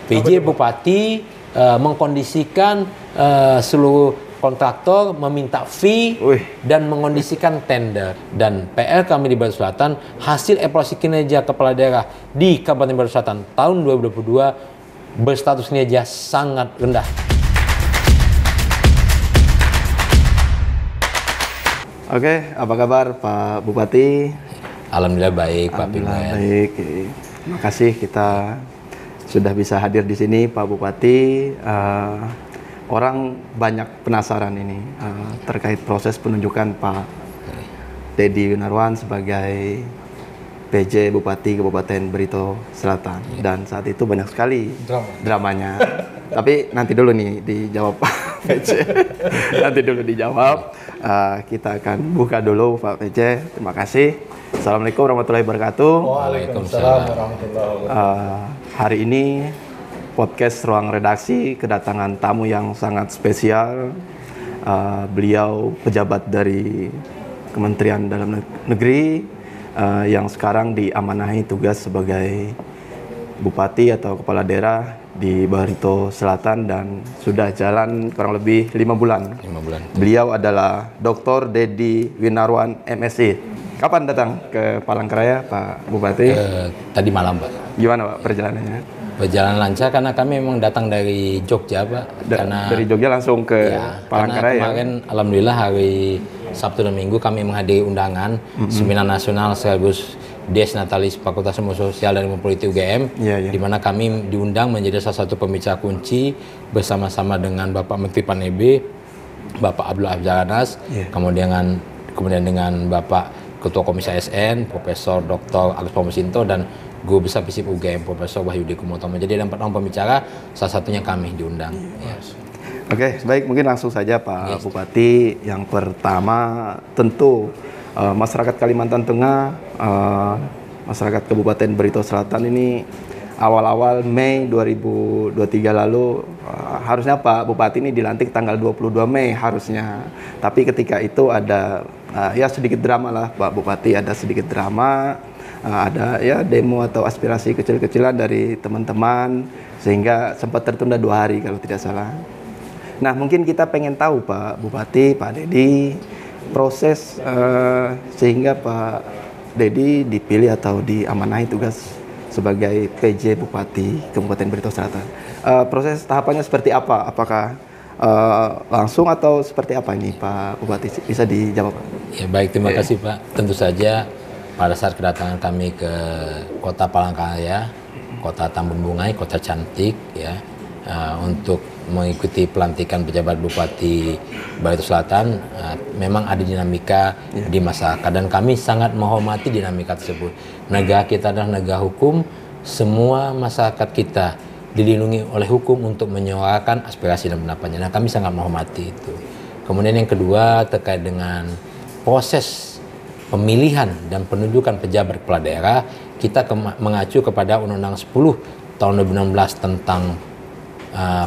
PJ Bupati mengkondisikan seluruh kontraktor meminta fee dan mengondisikan tender. Dan PR kami di Barito Selatan, hasil evaluasi kinerja kepala daerah di Kabupaten Barito Selatan tahun 2022 berstatus kinerja sangat rendah. Oke, apa kabar Pak Bupati? Alhamdulillah baik, Pak Pimen. Baik. Terima kasih kita sudah bisa hadir di sini, Pak Bupati. Orang banyak penasaran ini terkait proses penunjukan Pak Deddy Winarwan sebagai PJ Bupati Kabupaten Barito Selatan. Dan saat itu banyak sekali dramanya. Tapi nanti dulu nih dijawab Pak PJ. Nanti dulu dijawab. Kita akan buka dulu Pak PJ. Terima kasih. Assalamualaikum warahmatullahi wabarakatuh. Waalaikumsalam warahmatullahi wabarakatuh. Hari ini podcast Ruang Redaksi kedatangan tamu yang sangat spesial. Beliau pejabat dari Kementerian Dalam Negeri yang sekarang diamanahi tugas sebagai Bupati atau Kepala Daerah di Barito Selatan dan sudah jalan kurang lebih 5 bulan. 5 bulan. Beliau adalah Dr. Deddy Winarwan MSI. Kapan datang ke Palangkaraya, Pak Bupati? Tadi malam, Pak. Gimana, Pak, perjalanannya? Berjalan lancar karena kami memang datang dari Jogja, Pak. Dari Jogja langsung ke Palangkaraya. Kemarin, alhamdulillah hari Sabtu dan Minggu kami menghadiri undangan Seminar Nasional sekaligus Des Natalis Fakultas Ilmu Sosial dan Ilmu Politik UGM, di mana kami diundang menjadi salah satu pembicara kunci bersama-sama dengan Bapak Menteri PAN-EB, Bapak Abdullah Abjaranas, kemudian dengan Bapak Ketua Komisi ASN, Profesor Dr. Agus Pramusinto, dan Guru Besar FISIP UGM, Profesor Wahyudi Kumotomo. Jadi ada 4 orang pembicara, salah satunya kami diundang. Oke, baik, mungkin langsung saja Pak Bupati. Yang pertama tentu masyarakat Kalimantan Tengah, masyarakat Kabupaten Barito Selatan ini awal-awal Mei 2023 lalu harusnya Pak Bupati ini dilantik tanggal 22 Mei harusnya. Tapi ketika itu ada ya sedikit drama lah Pak Bupati, ada sedikit drama, ada ya demo atau aspirasi kecil-kecilan dari teman-teman sehingga sempat tertunda 2 hari kalau tidak salah. Nah, mungkin kita pengen tahu Pak Bupati, Pak Deddy, proses sehingga Pak Deddy dipilih atau diamanahi tugas sebagai PJ Bupati Kabupaten Barito Selatan. Proses tahapannya seperti apa? Apakah langsung atau seperti apa ini Pak Bupati? Bisa dijawab Pak? Ya baik, terima kasih Pak. Tentu saja pada saat kedatangan kami ke Kota Palangkaraya, Kota Tambun Bungai, Kota Cantik ya, untuk mengikuti pelantikan pejabat Bupati Barito Selatan, memang ada dinamika di masyarakat dan kami sangat menghormati dinamika tersebut. Negara kita adalah negara hukum, semua masyarakat kita dilindungi oleh hukum untuk menyuarakan aspirasi dan pendapatnya. Nah, kami sangat menghormati itu. Kemudian yang kedua terkait dengan proses pemilihan dan penunjukan pejabat kepala daerah, kita mengacu kepada Undang-Undang 10 tahun 2016 tentang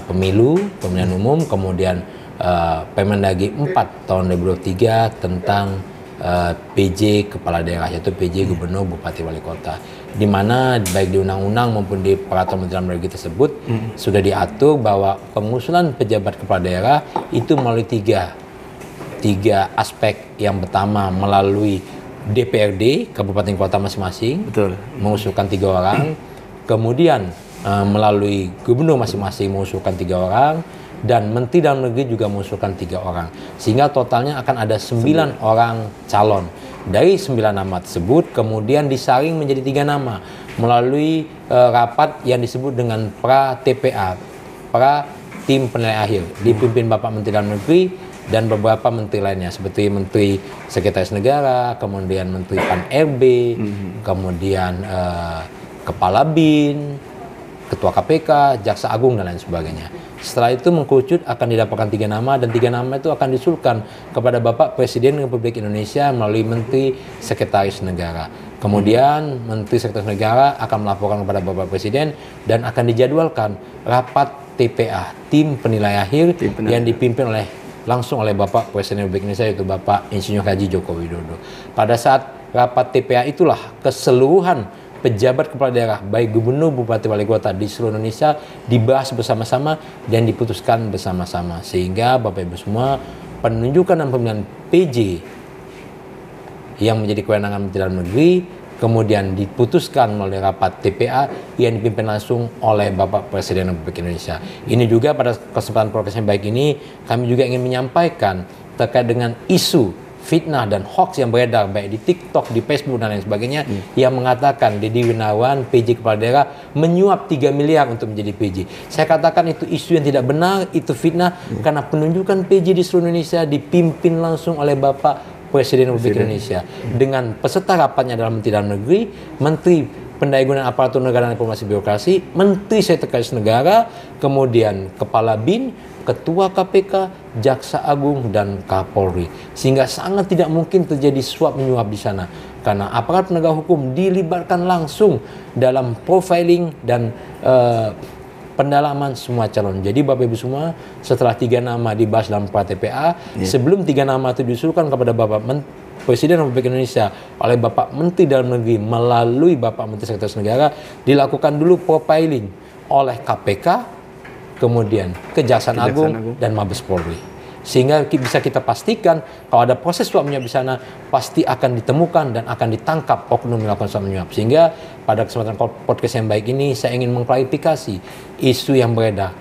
pemilu, pemilihan umum, kemudian Permendagri 4 tahun 2023 tentang PJ kepala daerah, yaitu PJ Gubernur, Bupati, Wali Kota, di mana baik di undang-undang maupun di peraturan Menteri Dalam Negeri tersebut sudah diatur bahwa pengusulan pejabat kepala daerah itu melalui tiga aspek. Yang pertama melalui DPRD Kabupaten Kota masing-masing, mengusulkan 3 orang, kemudian melalui gubernur masing-masing mengusulkan 3 orang, dan Menteri Dalam Negeri juga mengusulkan 3 orang, sehingga totalnya akan ada 9 orang calon. Dari 9 nama tersebut kemudian disaring menjadi 3 nama melalui rapat yang disebut dengan pra-TPA, pra tim penilai akhir, dipimpin Bapak Menteri Dalam Negeri dan beberapa menteri lainnya seperti Menteri Sekretaris Negara, kemudian Menteri PAN-RB, kemudian Kepala BIN, Ketua KPK, Jaksa Agung, dan lain sebagainya. Setelah itu mengkerucut akan didapatkan 3 nama, dan 3 nama itu akan diusulkan kepada Bapak Presiden Republik Indonesia melalui Menteri Sekretaris Negara. Kemudian Menteri Sekretaris Negara akan melaporkan kepada Bapak Presiden dan akan dijadwalkan rapat TPA, tim penilai akhir, yang dipimpin langsung oleh Bapak Presiden Republik Indonesia, yaitu Bapak Insinyur Haji Joko Widodo. Pada saat rapat TPA itulah keseluruhan pejabat kepala daerah, baik gubernur, bupati, wali kota di seluruh Indonesia dibahas bersama-sama dan diputuskan bersama-sama. Sehingga Bapak Ibu semua, penunjukan dan pemilihan PJ yang menjadi kewenangan Menteri Dalam Negeri kemudian diputuskan melalui rapat TPA yang dipimpin langsung oleh Bapak Presiden Republik Indonesia. Ini juga pada kesempatan podcast yang baik ini kami juga ingin menyampaikan terkait dengan isu fitnah dan hoax yang beredar baik di TikTok, di Facebook dan lain sebagainya yang mengatakan Deddy Winawan PJ kepala daerah menyuap 3 miliar untuk menjadi PJ. Saya katakan itu isu yang tidak benar, itu fitnah karena penunjukan PJ di seluruh Indonesia dipimpin langsung oleh Bapak Presiden Republik Indonesia dengan peserta rapatnya adalah Menteri Dalam Negeri, Menteri Pendayagunaan Aparatur Negara dan Informasi Birokrasi, Menteri Sekretaris Negara, kemudian Kepala BIN, Ketua KPK, Jaksa Agung, dan Kapolri. Sehingga sangat tidak mungkin terjadi suap menyuap di sana. Karena aparat penegak hukum dilibatkan langsung dalam profiling dan pendalaman semua calon. Jadi Bapak Ibu semua, setelah 3 nama dibahas dalam TPA, sebelum 3 nama itu diusulkan kepada Bapak Presiden Republik Indonesia oleh Bapak Menteri Dalam Negeri melalui Bapak Menteri Sekretaris Negara, dilakukan dulu profiling oleh KPK, kemudian Kejaksaan Agung dan Mabes Polri. Sehingga bisa kita pastikan kalau ada proses suap menyuap di sana pasti akan ditemukan dan akan ditangkap oknum melakukan suap menyuap. Sehingga pada kesempatan podcast yang baik ini saya ingin mengklarifikasi isu yang beredar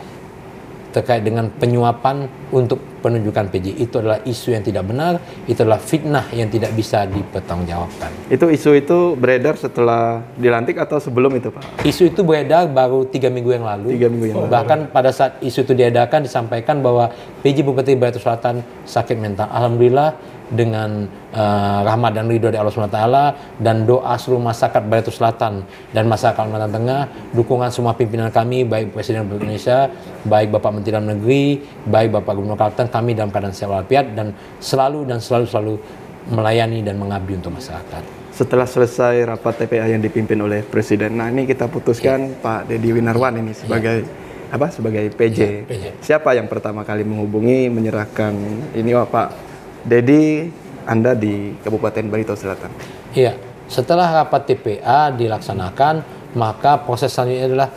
terkait dengan penyuapan untuk penunjukan PJ. Itu adalah isu yang tidak benar, itu adalah fitnah yang tidak bisa dipertanggungjawabkan. Isu itu beredar setelah dilantik atau sebelum itu, Pak? Isu itu beredar baru 3 minggu yang lalu. 3 minggu yang lalu. Bahkan pada saat isu itu diadakan disampaikan bahwa PJ Bupati Baritou Selatan sakit mental. Alhamdulillah dengan rahmat dan ridho dari Allah SWT dan doa seluruh masyarakat Baritou Selatan dan masyarakat Kalimantan Tengah, dukungan semua pimpinan kami, baik Presiden Republik Indonesia, baik Bapak Menteri Dalam Negeri, baik Bapak Gubernur Kalteng, kami dalam keadaan sehat walafiat dan selalu melayani dan mengabdi untuk masyarakat. Setelah selesai rapat TPA yang dipimpin oleh Presiden, nah ini kita putuskan Pak Deddy Winawan ini sebagai sebagai PJ. PJ. Siapa yang pertama kali menghubungi menyerahkan ini, Pak Deddy, Anda di Kabupaten Baritou Selatan? Iya, setelah rapat TPA dilaksanakan, maka prosesnya adalah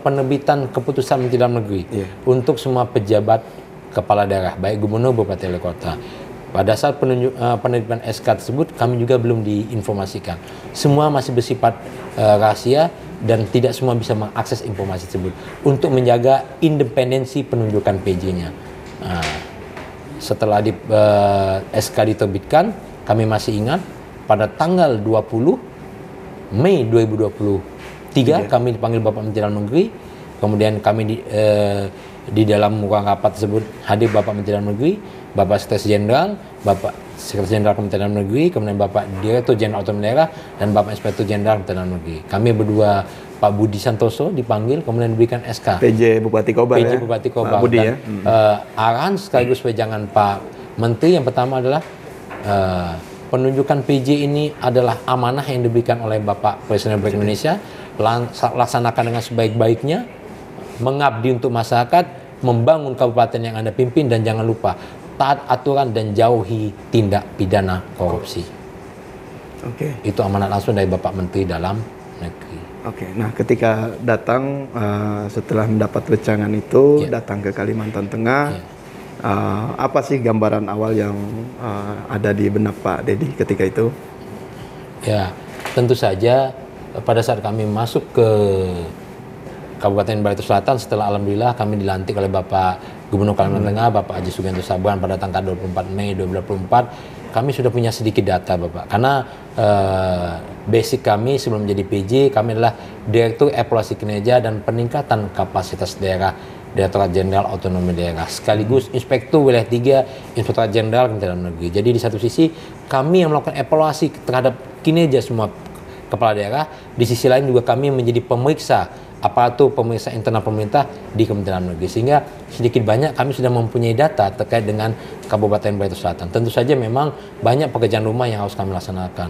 penerbitan keputusan Menteri Dalam Negeri untuk semua pejabat kepala daerah, baik gubernur, bupati, wali kota. Pada saat penerbitan SK tersebut, kami juga belum diinformasikan. Semua masih bersifat rahasia dan tidak semua bisa mengakses informasi tersebut untuk menjaga independensi penunjukan PJ-nya. Setelah SK diterbitkan, kami masih ingat pada tanggal 20 Mei 2023 kami dipanggil Bapak Menteri Dalam Negeri, kemudian kami di dalam ruang rapat tersebut hadir Bapak Menteri Dalam Negeri, Bapak Sekretaris Jenderal, Bapak Sekretaris Jenderal Kementerian Dalam Negeri, kemudian Bapak Direktur Jenderal Otonomi Daerah dan Bapak Inspektur Jenderal Kementerian Dalam Negeri. Kami berdua, Pak Budi Santoso dipanggil, kemudian diberikan SK. PJ Bupati Kobar PJ Bupati Kobar. Pak Budi dan, arahan sekaligus wejangan Pak Menteri yang pertama adalah penunjukan PJ ini adalah amanah yang diberikan oleh Bapak Presiden Republik Indonesia. Laksanakan dengan sebaik-baiknya, mengabdi untuk masyarakat, membangun kabupaten yang Anda pimpin, dan jangan lupa taat aturan dan jauhi tindak pidana korupsi. Itu amanat langsung dari Bapak Menteri Dalam Negeri. Nah ketika datang setelah mendapat wejangan itu datang ke Kalimantan Tengah, apa sih gambaran awal yang ada di benak Pak Deddy ketika itu? Ya, tentu saja pada saat kami masuk ke Kabupaten Baritou Selatan, setelah alhamdulillah kami dilantik oleh Bapak Gubernur Kalimantan Tengah, Bapak Haji Sugianto Sabran pada tanggal 24 Mei 2024, kami sudah punya sedikit data, Bapak. Karena basic kami sebelum menjadi PJ, kami adalah Direktur Evaluasi Kinerja dan Peningkatan Kapasitas Daerah, Direktorat Jenderal Otonomi Daerah, sekaligus Inspektur Wilayah 3, Inspektorat Jenderal Kementerian Dalam Negeri. Jadi di satu sisi kami yang melakukan evaluasi terhadap kinerja semua kepala daerah, di sisi lain juga kami menjadi pemeriksa aparatur pemeriksa internal pemerintah di Kementerian Dalam Negeri. Sehingga sedikit banyak kami sudah mempunyai data terkait dengan Kabupaten Baritou Selatan. Tentu saja memang banyak pekerjaan rumah yang harus kami laksanakan.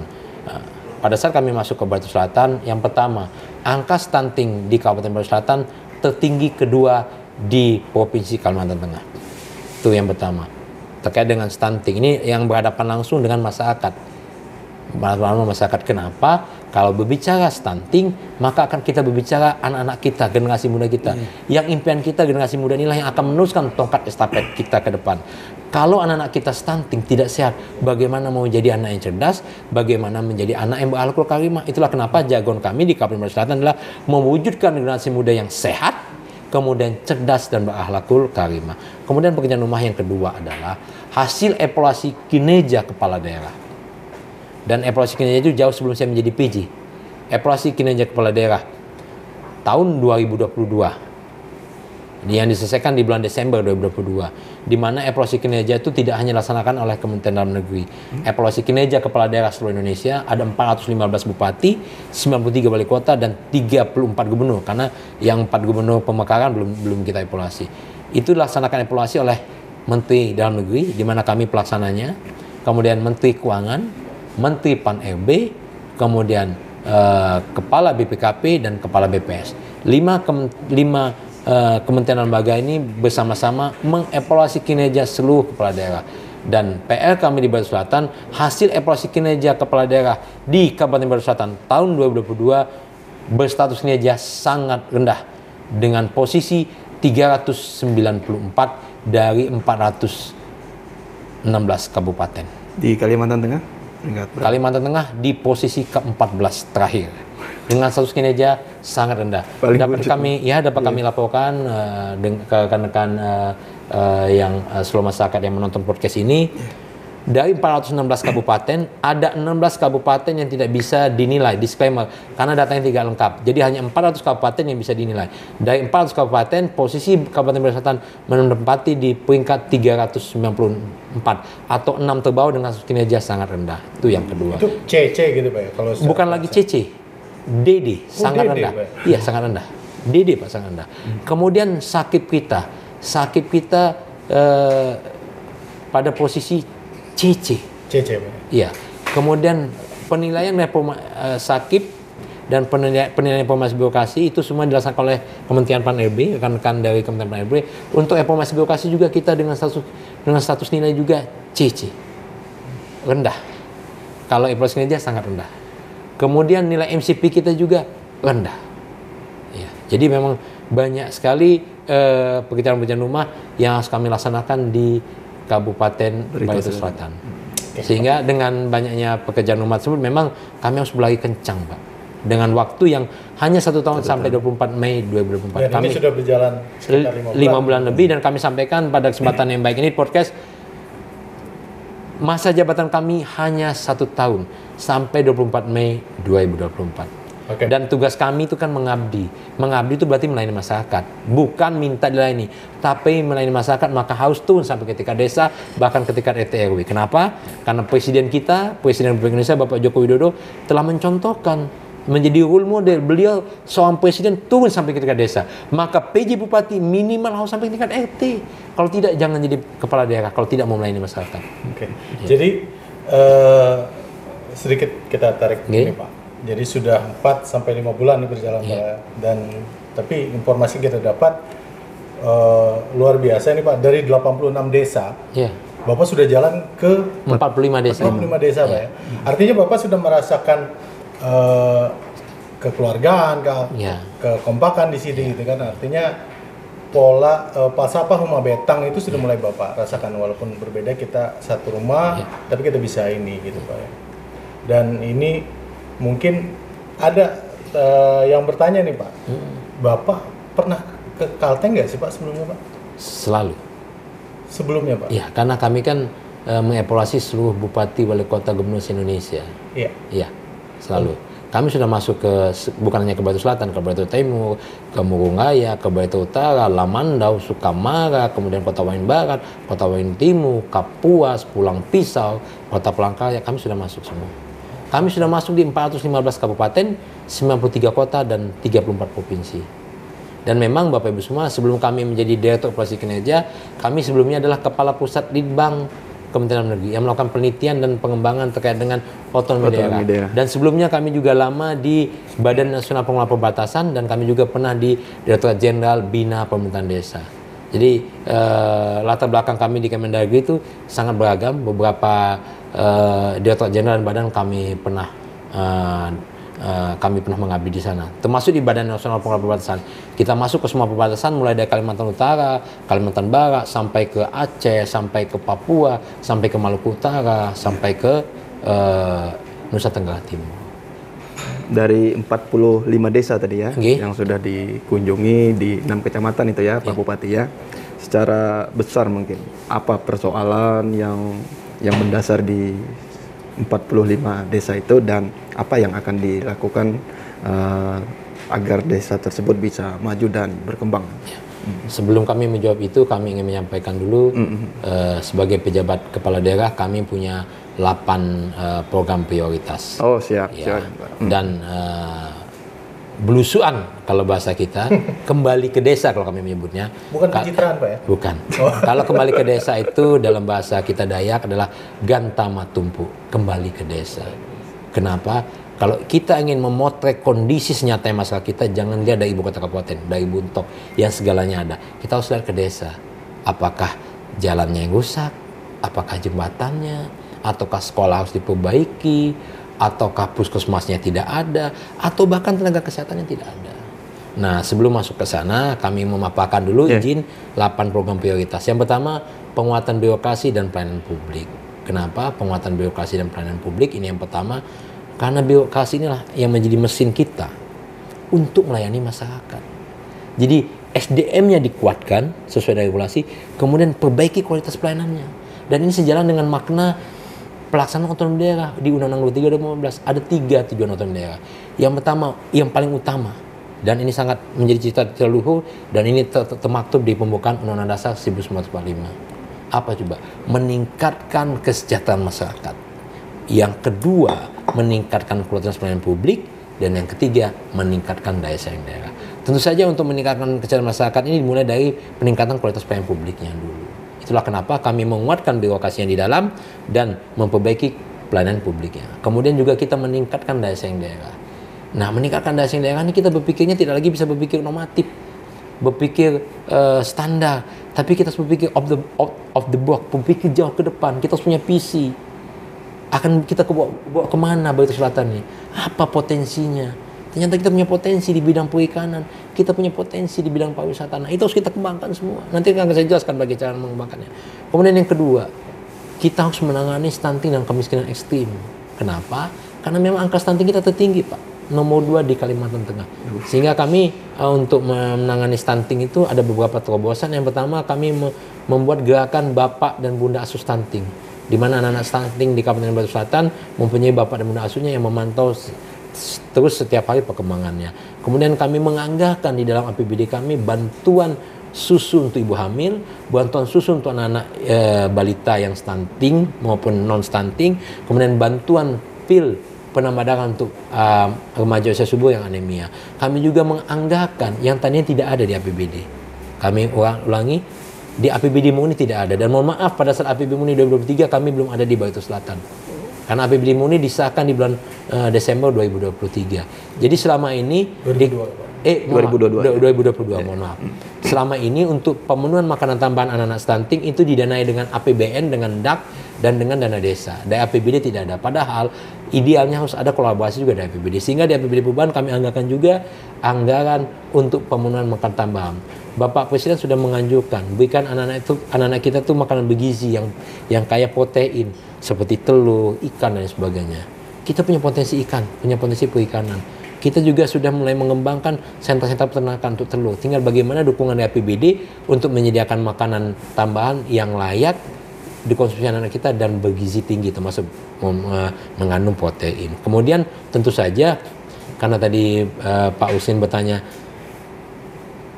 Pada saat kami masuk ke Baritou Selatan, yang pertama, angka stunting di Kabupaten Baritou Selatan tertinggi kedua di Provinsi Kalimantan Tengah. Itu yang pertama. Terkait dengan stunting, ini yang berhadapan langsung dengan masyarakat. pengalaman masyarakat. Kenapa? Kalau berbicara stunting, maka akan kita berbicara anak-anak kita, generasi muda kita. Yang impian kita, generasi muda inilah yang akan meneruskan tongkat estafet kita ke depan. Kalau anak-anak kita stunting, tidak sehat, bagaimana mau jadi anak yang cerdas, bagaimana menjadi anak yang berakhlakul karimah. Itulah kenapa jargon kami di Kabupaten Brebes Selatan adalah mewujudkan generasi muda yang sehat, kemudian cerdas dan berakhlakul karimah. Kemudian pekerjaan rumah yang kedua adalah hasil evaluasi kinerja kepala daerah. Dan evaluasi kinerja itu jauh sebelum saya menjadi PJ. Evaluasi kinerja kepala daerah tahun 2022 yang diselesaikan di bulan Desember 2022, di mana evaluasi kinerja itu tidak hanya dilaksanakan oleh Kementerian Dalam Negeri. Evaluasi kinerja kepala daerah seluruh Indonesia ada 415 bupati, 93 wali kota, dan 34 gubernur, karena yang 4 gubernur pemekaran belum kita evaluasi. Itu dilaksanakan evaluasi oleh Menteri Dalam Negeri, di mana kami pelaksananya, kemudian Menteri Keuangan, Menteri Pan-RB, kemudian Kepala BPKP dan Kepala BPS. Lima kementerian lembaga ini bersama-sama mengevaluasi kinerja seluruh kepala daerah. Dan PR kami di Brebes Selatan, hasil evaluasi kinerja kepala daerah di Kabupaten Brebes Selatan tahun 2022 berstatus kinerja sangat rendah dengan posisi 394 dari 416 kabupaten. Di Kalimantan Tengah? Kalimantan Tengah di posisi ke-14 terakhir dengan status kinerja sangat rendah. Dapat kami laporkan ke rekan-rekan yang seluruh masyarakat yang menonton podcast ini, dari 416 kabupaten ada 16 kabupaten yang tidak bisa dinilai, disclaimer, karena datanya tidak lengkap. Jadi hanya 400 kabupaten yang bisa dinilai. Dari 400 kabupaten, posisi Kabupaten Brebes Selatan menempati di peringkat 394 atau 6 terbawah dengan kinerja sangat rendah. Itu yang kedua. Itu CC gitu Pak ya? Kalau bukan lagi CC, DD, sangat rendah. Iya, sangat rendah. DD Pak, sangat rendah. Kemudian sakit kita pada posisi CC Pak. Iya. Kemudian penilaian sakit dan penilaian informasi birokrasi itu semua dilaksanakan oleh Kementerian Pan-RB, rekan-rekan dari Kementerian Pan-RB. Untuk informasi birokrasi juga kita dengan status nilai juga CC, rendah. Kalau evaluasi kinerja sangat rendah. Kemudian nilai MCP kita juga rendah. Ya, jadi memang banyak sekali pekerjaan-pekerjaan rumah yang harus kami laksanakan di Kabupaten Brebes Selatan. Sehingga dengan banyaknya pekerjaan rumah tersebut memang kami harus berlari kencang Pak. Dengan waktu yang hanya 1 tahun sampai 24 Mei 2024. Dan kami ini sudah berjalan sekitar 5 bulan lebih, dan kami sampaikan pada kesempatan yang baik ini podcast, masa jabatan kami hanya 1 tahun sampai 24 Mei 2024. Dan tugas kami itu kan mengabdi. Mengabdi itu berarti melayani masyarakat, bukan minta dilayani, tapi melayani masyarakat. Maka harus turun sampai ke tingkat desa, bahkan ke tingkat RT RW. Kenapa? Karena Presiden Republik Indonesia Bapak Joko Widodo telah mencontohkan, menjadi role model. Beliau seorang presiden turun sampai ke tingkat desa. Maka PJ Bupati minimal harus sampai ke tingkat RT. Kalau tidak, jangan jadi kepala daerah kalau tidak mau melayani masyarakat. Jadi sedikit kita tarik ini Pak. Jadi sudah 4 sampai 5 bulan nih berjalan Pak. Dan tapi informasi kita dapat luar biasa nih Pak, dari 86 desa. Bapak sudah jalan ke 45 desa. 45 desa Pak ya. Artinya Bapak sudah merasakan kekeluargaan, kekompakan di sini gitu kan. Artinya pola Pasapa Huma Betang itu sudah mulai Bapak rasakan, walaupun berbeda kita satu rumah, tapi kita bisa ini gitu Pak ya. Dan ini mungkin ada yang bertanya nih Pak, Bapak pernah ke Kalteng nggak sih Pak sebelumnya Pak? Selalu. Sebelumnya Pak? Iya, karena kami kan mengevaluasi seluruh bupati, wali kota, gubernur se-Indonesia. Iya, selalu. Kami sudah masuk bukan hanya ke Batu Selatan, ke Batu Timur, ke Murungaya, ke Batu Utara, Lamandau, Sukamara, kemudian Kota Wain Barat, Kota Wain Timur, Kapuas, Pulang Pisau, Kota Palangkaraya, kami sudah masuk semua. Kami sudah masuk di 415 kabupaten, 93 kota, dan 34 provinsi. Dan memang Bapak Ibu semua, sebelum kami menjadi Direktur Operasi Kinerja, kami sebelumnya adalah Kepala Pusat Litbang Kementerian Dalam Negeri yang melakukan penelitian dan pengembangan terkait dengan otonomi daerah. Dan sebelumnya kami juga lama di Badan Nasional Pengelola Perbatasan, dan kami juga pernah di Direktorat Jenderal Bina Pemerintahan Desa. Jadi latar belakang kami di Kemendagri itu sangat beragam. Beberapa Direktorat Jenderal dan Badan kami pernah mengabdi di sana, termasuk di Badan Nasional Pengelola Perbatasan. Kita masuk ke semua perbatasan, mulai dari Kalimantan Utara, Kalimantan Barat, sampai ke Aceh, sampai ke Papua, sampai ke Maluku Utara, sampai ke Nusa Tenggara Timur. Dari 45 desa tadi ya, Okay, yang sudah dikunjungi di 6 kecamatan itu ya, Pak Bupati ya. Secara besar mungkin, apa persoalan yang mendasar di 45 desa itu, dan apa yang akan dilakukan agar desa tersebut bisa maju dan berkembang? Sebelum kami menjawab itu, kami ingin menyampaikan dulu sebagai pejabat kepala daerah kami punya 8 program prioritas. Oh siap, Ya. siap Pak. Dan belusuan kalau bahasa kita, kembali ke desa kalau kami menyebutnya. Bukan pencitraan Pak ya? Bukan. Kalau kembali ke desa itu dalam bahasa kita Dayak adalah gantama tumpu, kembali ke desa. Kenapa? Kalau kita ingin memotret kondisi senyata masyarakat kita, jangan lihat dari ibu kota kabupaten, dari Buntok yang segalanya ada. Kita harus lihat ke desa. Apakah jalannya yang rusak? Apakah jembatannya? Ataukah sekolah harus diperbaiki? Ataukah puskesmasnya tidak ada? Atau bahkan tenaga kesehatannya tidak ada? Nah, sebelum masuk ke sana, kami memaparkan dulu izin 8 program prioritas. Yang pertama, penguatan birokrasi dan pelayanan publik. Kenapa penguatan birokrasi dan pelayanan publik? Ini yang pertama, karena birokrasi inilah yang menjadi mesin kita untuk melayani masyarakat. Jadi SDM-nya dikuatkan sesuai dengan regulasi, kemudian perbaiki kualitas pelayanannya. Dan ini sejalan dengan makna pelaksanaan otonomi daerah di Undang-Undang 23 2015. Ada 3 tujuan otonomi daerah. Yang pertama, yang paling utama, dan ini sangat menjadi cita-cita leluhur, dan ini termaktub di pembukaan Undang-Undang Dasar 1945. Apa coba? Meningkatkan kesejahteraan masyarakat. Yang kedua, meningkatkan kualitas pelayanan publik. Dan yang ketiga, meningkatkan daya saing daerah. Tentu saja untuk meningkatkan kesejahteraan masyarakat ini dimulai dari peningkatan kualitas pelayanan publiknya dulu. Itulah kenapa kami menguatkan birokrasi yang di dalam dan memperbaiki pelayanan publiknya. Kemudian juga kita meningkatkan daya saing daerah. Nah, meningkatkan daya saing daerah ini kita berpikirnya tidak lagi bisa berpikir normatif, berpikir standar, tapi kita harus berpikir of the box, berpikir jauh ke depan. Kita harus punya visi. Akan kita bawa kemana Barito Selatan ini? Apa potensinya? Ternyata kita punya potensi di bidang perikanan, kita punya potensi di bidang pariwisata. Nah, itu harus kita kembangkan semua. Nanti akan saya jelaskan bagaimana cara mengembangkannya. Kemudian yang kedua, kita harus menangani stunting dan kemiskinan ekstrim. Kenapa? Karena memang angka stunting kita tertinggi, Pak. Nomor 2 di Kalimantan Tengah. Sehingga kami untuk menangani stunting itu ada beberapa terobosan. Yang pertama, kami membuat gerakan Bapak dan Bunda Asuh Stunting, di mana anak-anak stunting di Kabupaten Barito Selatan mempunyai bapak dan bunda asuhnya yang memantau terus setiap hari perkembangannya. Kemudian kami menganggarkan di dalam APBD kami bantuan susu untuk ibu hamil, bantuan susu untuk anak-anak balita yang stunting maupun non stunting, kemudian bantuan pil penambah darah untuk remaja usia subur yang anemia. Kami juga menganggarkan yang tadinya tidak ada di APBD. Kami ulangi, di APBD Murni tidak ada. Dan mohon maaf, pada saat APBD Murni 2023 kami belum ada di Barito Selatan. Karena APBD Murni disahkan di bulan Desember 2023. Jadi selama ini 2022, mohon maaf. Selama ini untuk pemenuhan makanan tambahan anak-anak stunting itu didanai dengan APBN, dengan DAK, dan dengan dana desa. Dari APBD tidak ada. Padahal idealnya harus ada kolaborasi juga dari APBD. Sehingga di APBD perubahan kami anggarkan juga anggaran untuk pemenuhan makanan tambahan. Bapak Presiden sudah menganjurkan berikan anak-anak kita tuh makanan bergizi yang kaya protein seperti telur, ikan dan sebagainya. Kita punya potensi ikan, punya potensi perikanan. Kita juga sudah mulai mengembangkan sentra-sentra peternakan untuk telur. Tinggal bagaimana dukungan dari APBD untuk menyediakan makanan tambahan yang layak dikonsumsi anak kita dan bergizi tinggi, termasuk mengandung protein. Kemudian tentu saja karena tadi Pak Usin bertanya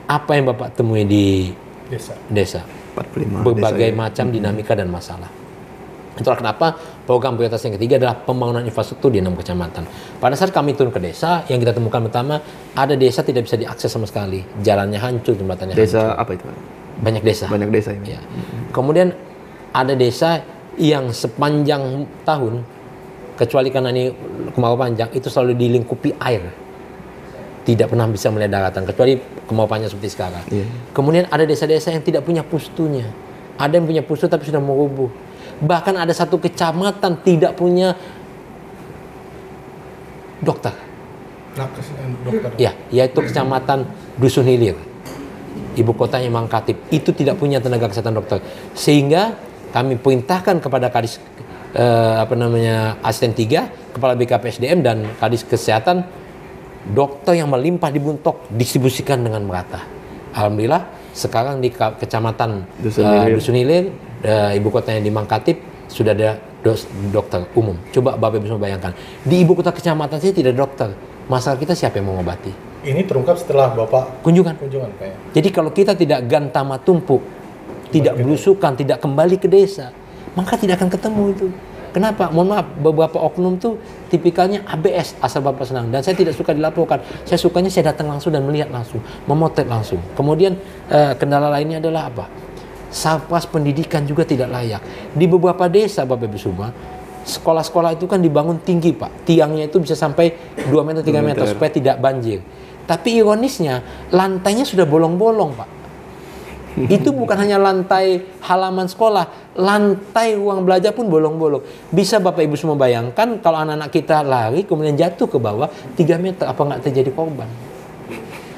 apa yang Bapak temui di desa? 45 berbagai desa, macam dinamika dan masalah. Itulah kenapa program prioritas yang ketiga adalah pembangunan infrastruktur di 6 kecamatan. Pada saat kami turun ke desa, yang kita temukan pertama, ada desa tidak bisa diakses sama sekali. Jalannya hancur, jembatannya desa hancur. Apa itu? Banyak desa. Banyak desa ini. Ya. Kemudian ada desa yang sepanjang tahun, kecuali karena ini kemarau panjang, itu selalu dilingkupi air. Tidak pernah bisa melihat daratan, kecuali kemarau panjang seperti sekarang. Yeah. Kemudian ada desa-desa yang tidak punya pustunya. Ada yang punya pustu tapi sudah mau rubuh. Bahkan ada satu kecamatan tidak punya dokter. Dokter. Ya, yaitu kecamatan Dusun Hilir. Ibu kotanya Mangkatip itu tidak punya tenaga kesehatan dokter. Sehingga kami perintahkan kepada Kadis Asisten 3, Kepala BKPSDM dan Kadis Kesehatan, dokter yang melimpah di Buntok distribusikan dengan merata. Alhamdulillah sekarang di kecamatan Dusun Hilir, ibu kotanya di Mangkatip, sudah ada dokter umum. Coba Bapak Ibu semua bayangkan, di ibu kota kecamatan saja tidak ada dokter. Masalah kita siapa yang mengobati? Ini terungkap setelah Bapak kunjungan Pak ya? Jadi kalau kita tidak gantama tumpuk, tidak belusukan, tidak kembali ke desa, maka tidak akan ketemu itu. Kenapa? Mohon maaf, beberapa oknum tuh tipikalnya ABS, asal Bapak senang. Dan saya tidak suka dilaporkan. Saya sukanya saya datang langsung dan melihat langsung, memotret langsung. Kemudian kendala lainnya adalah apa? Sarpas pendidikan juga tidak layak. Di beberapa desa, Bapak Ibu semua, sekolah-sekolah itu kan dibangun tinggi, Pak. Tiangnya itu bisa sampai 2 meter, 3 meter supaya tidak banjir. Tapi ironisnya, lantainya sudah bolong-bolong, Pak. Itu bukan hanya lantai halaman sekolah, lantai ruang belajar pun bolong-bolong. Bisa Bapak Ibu semua bayangkan kalau anak-anak kita lari kemudian jatuh ke bawah 3 meter, apa nggak terjadi korban?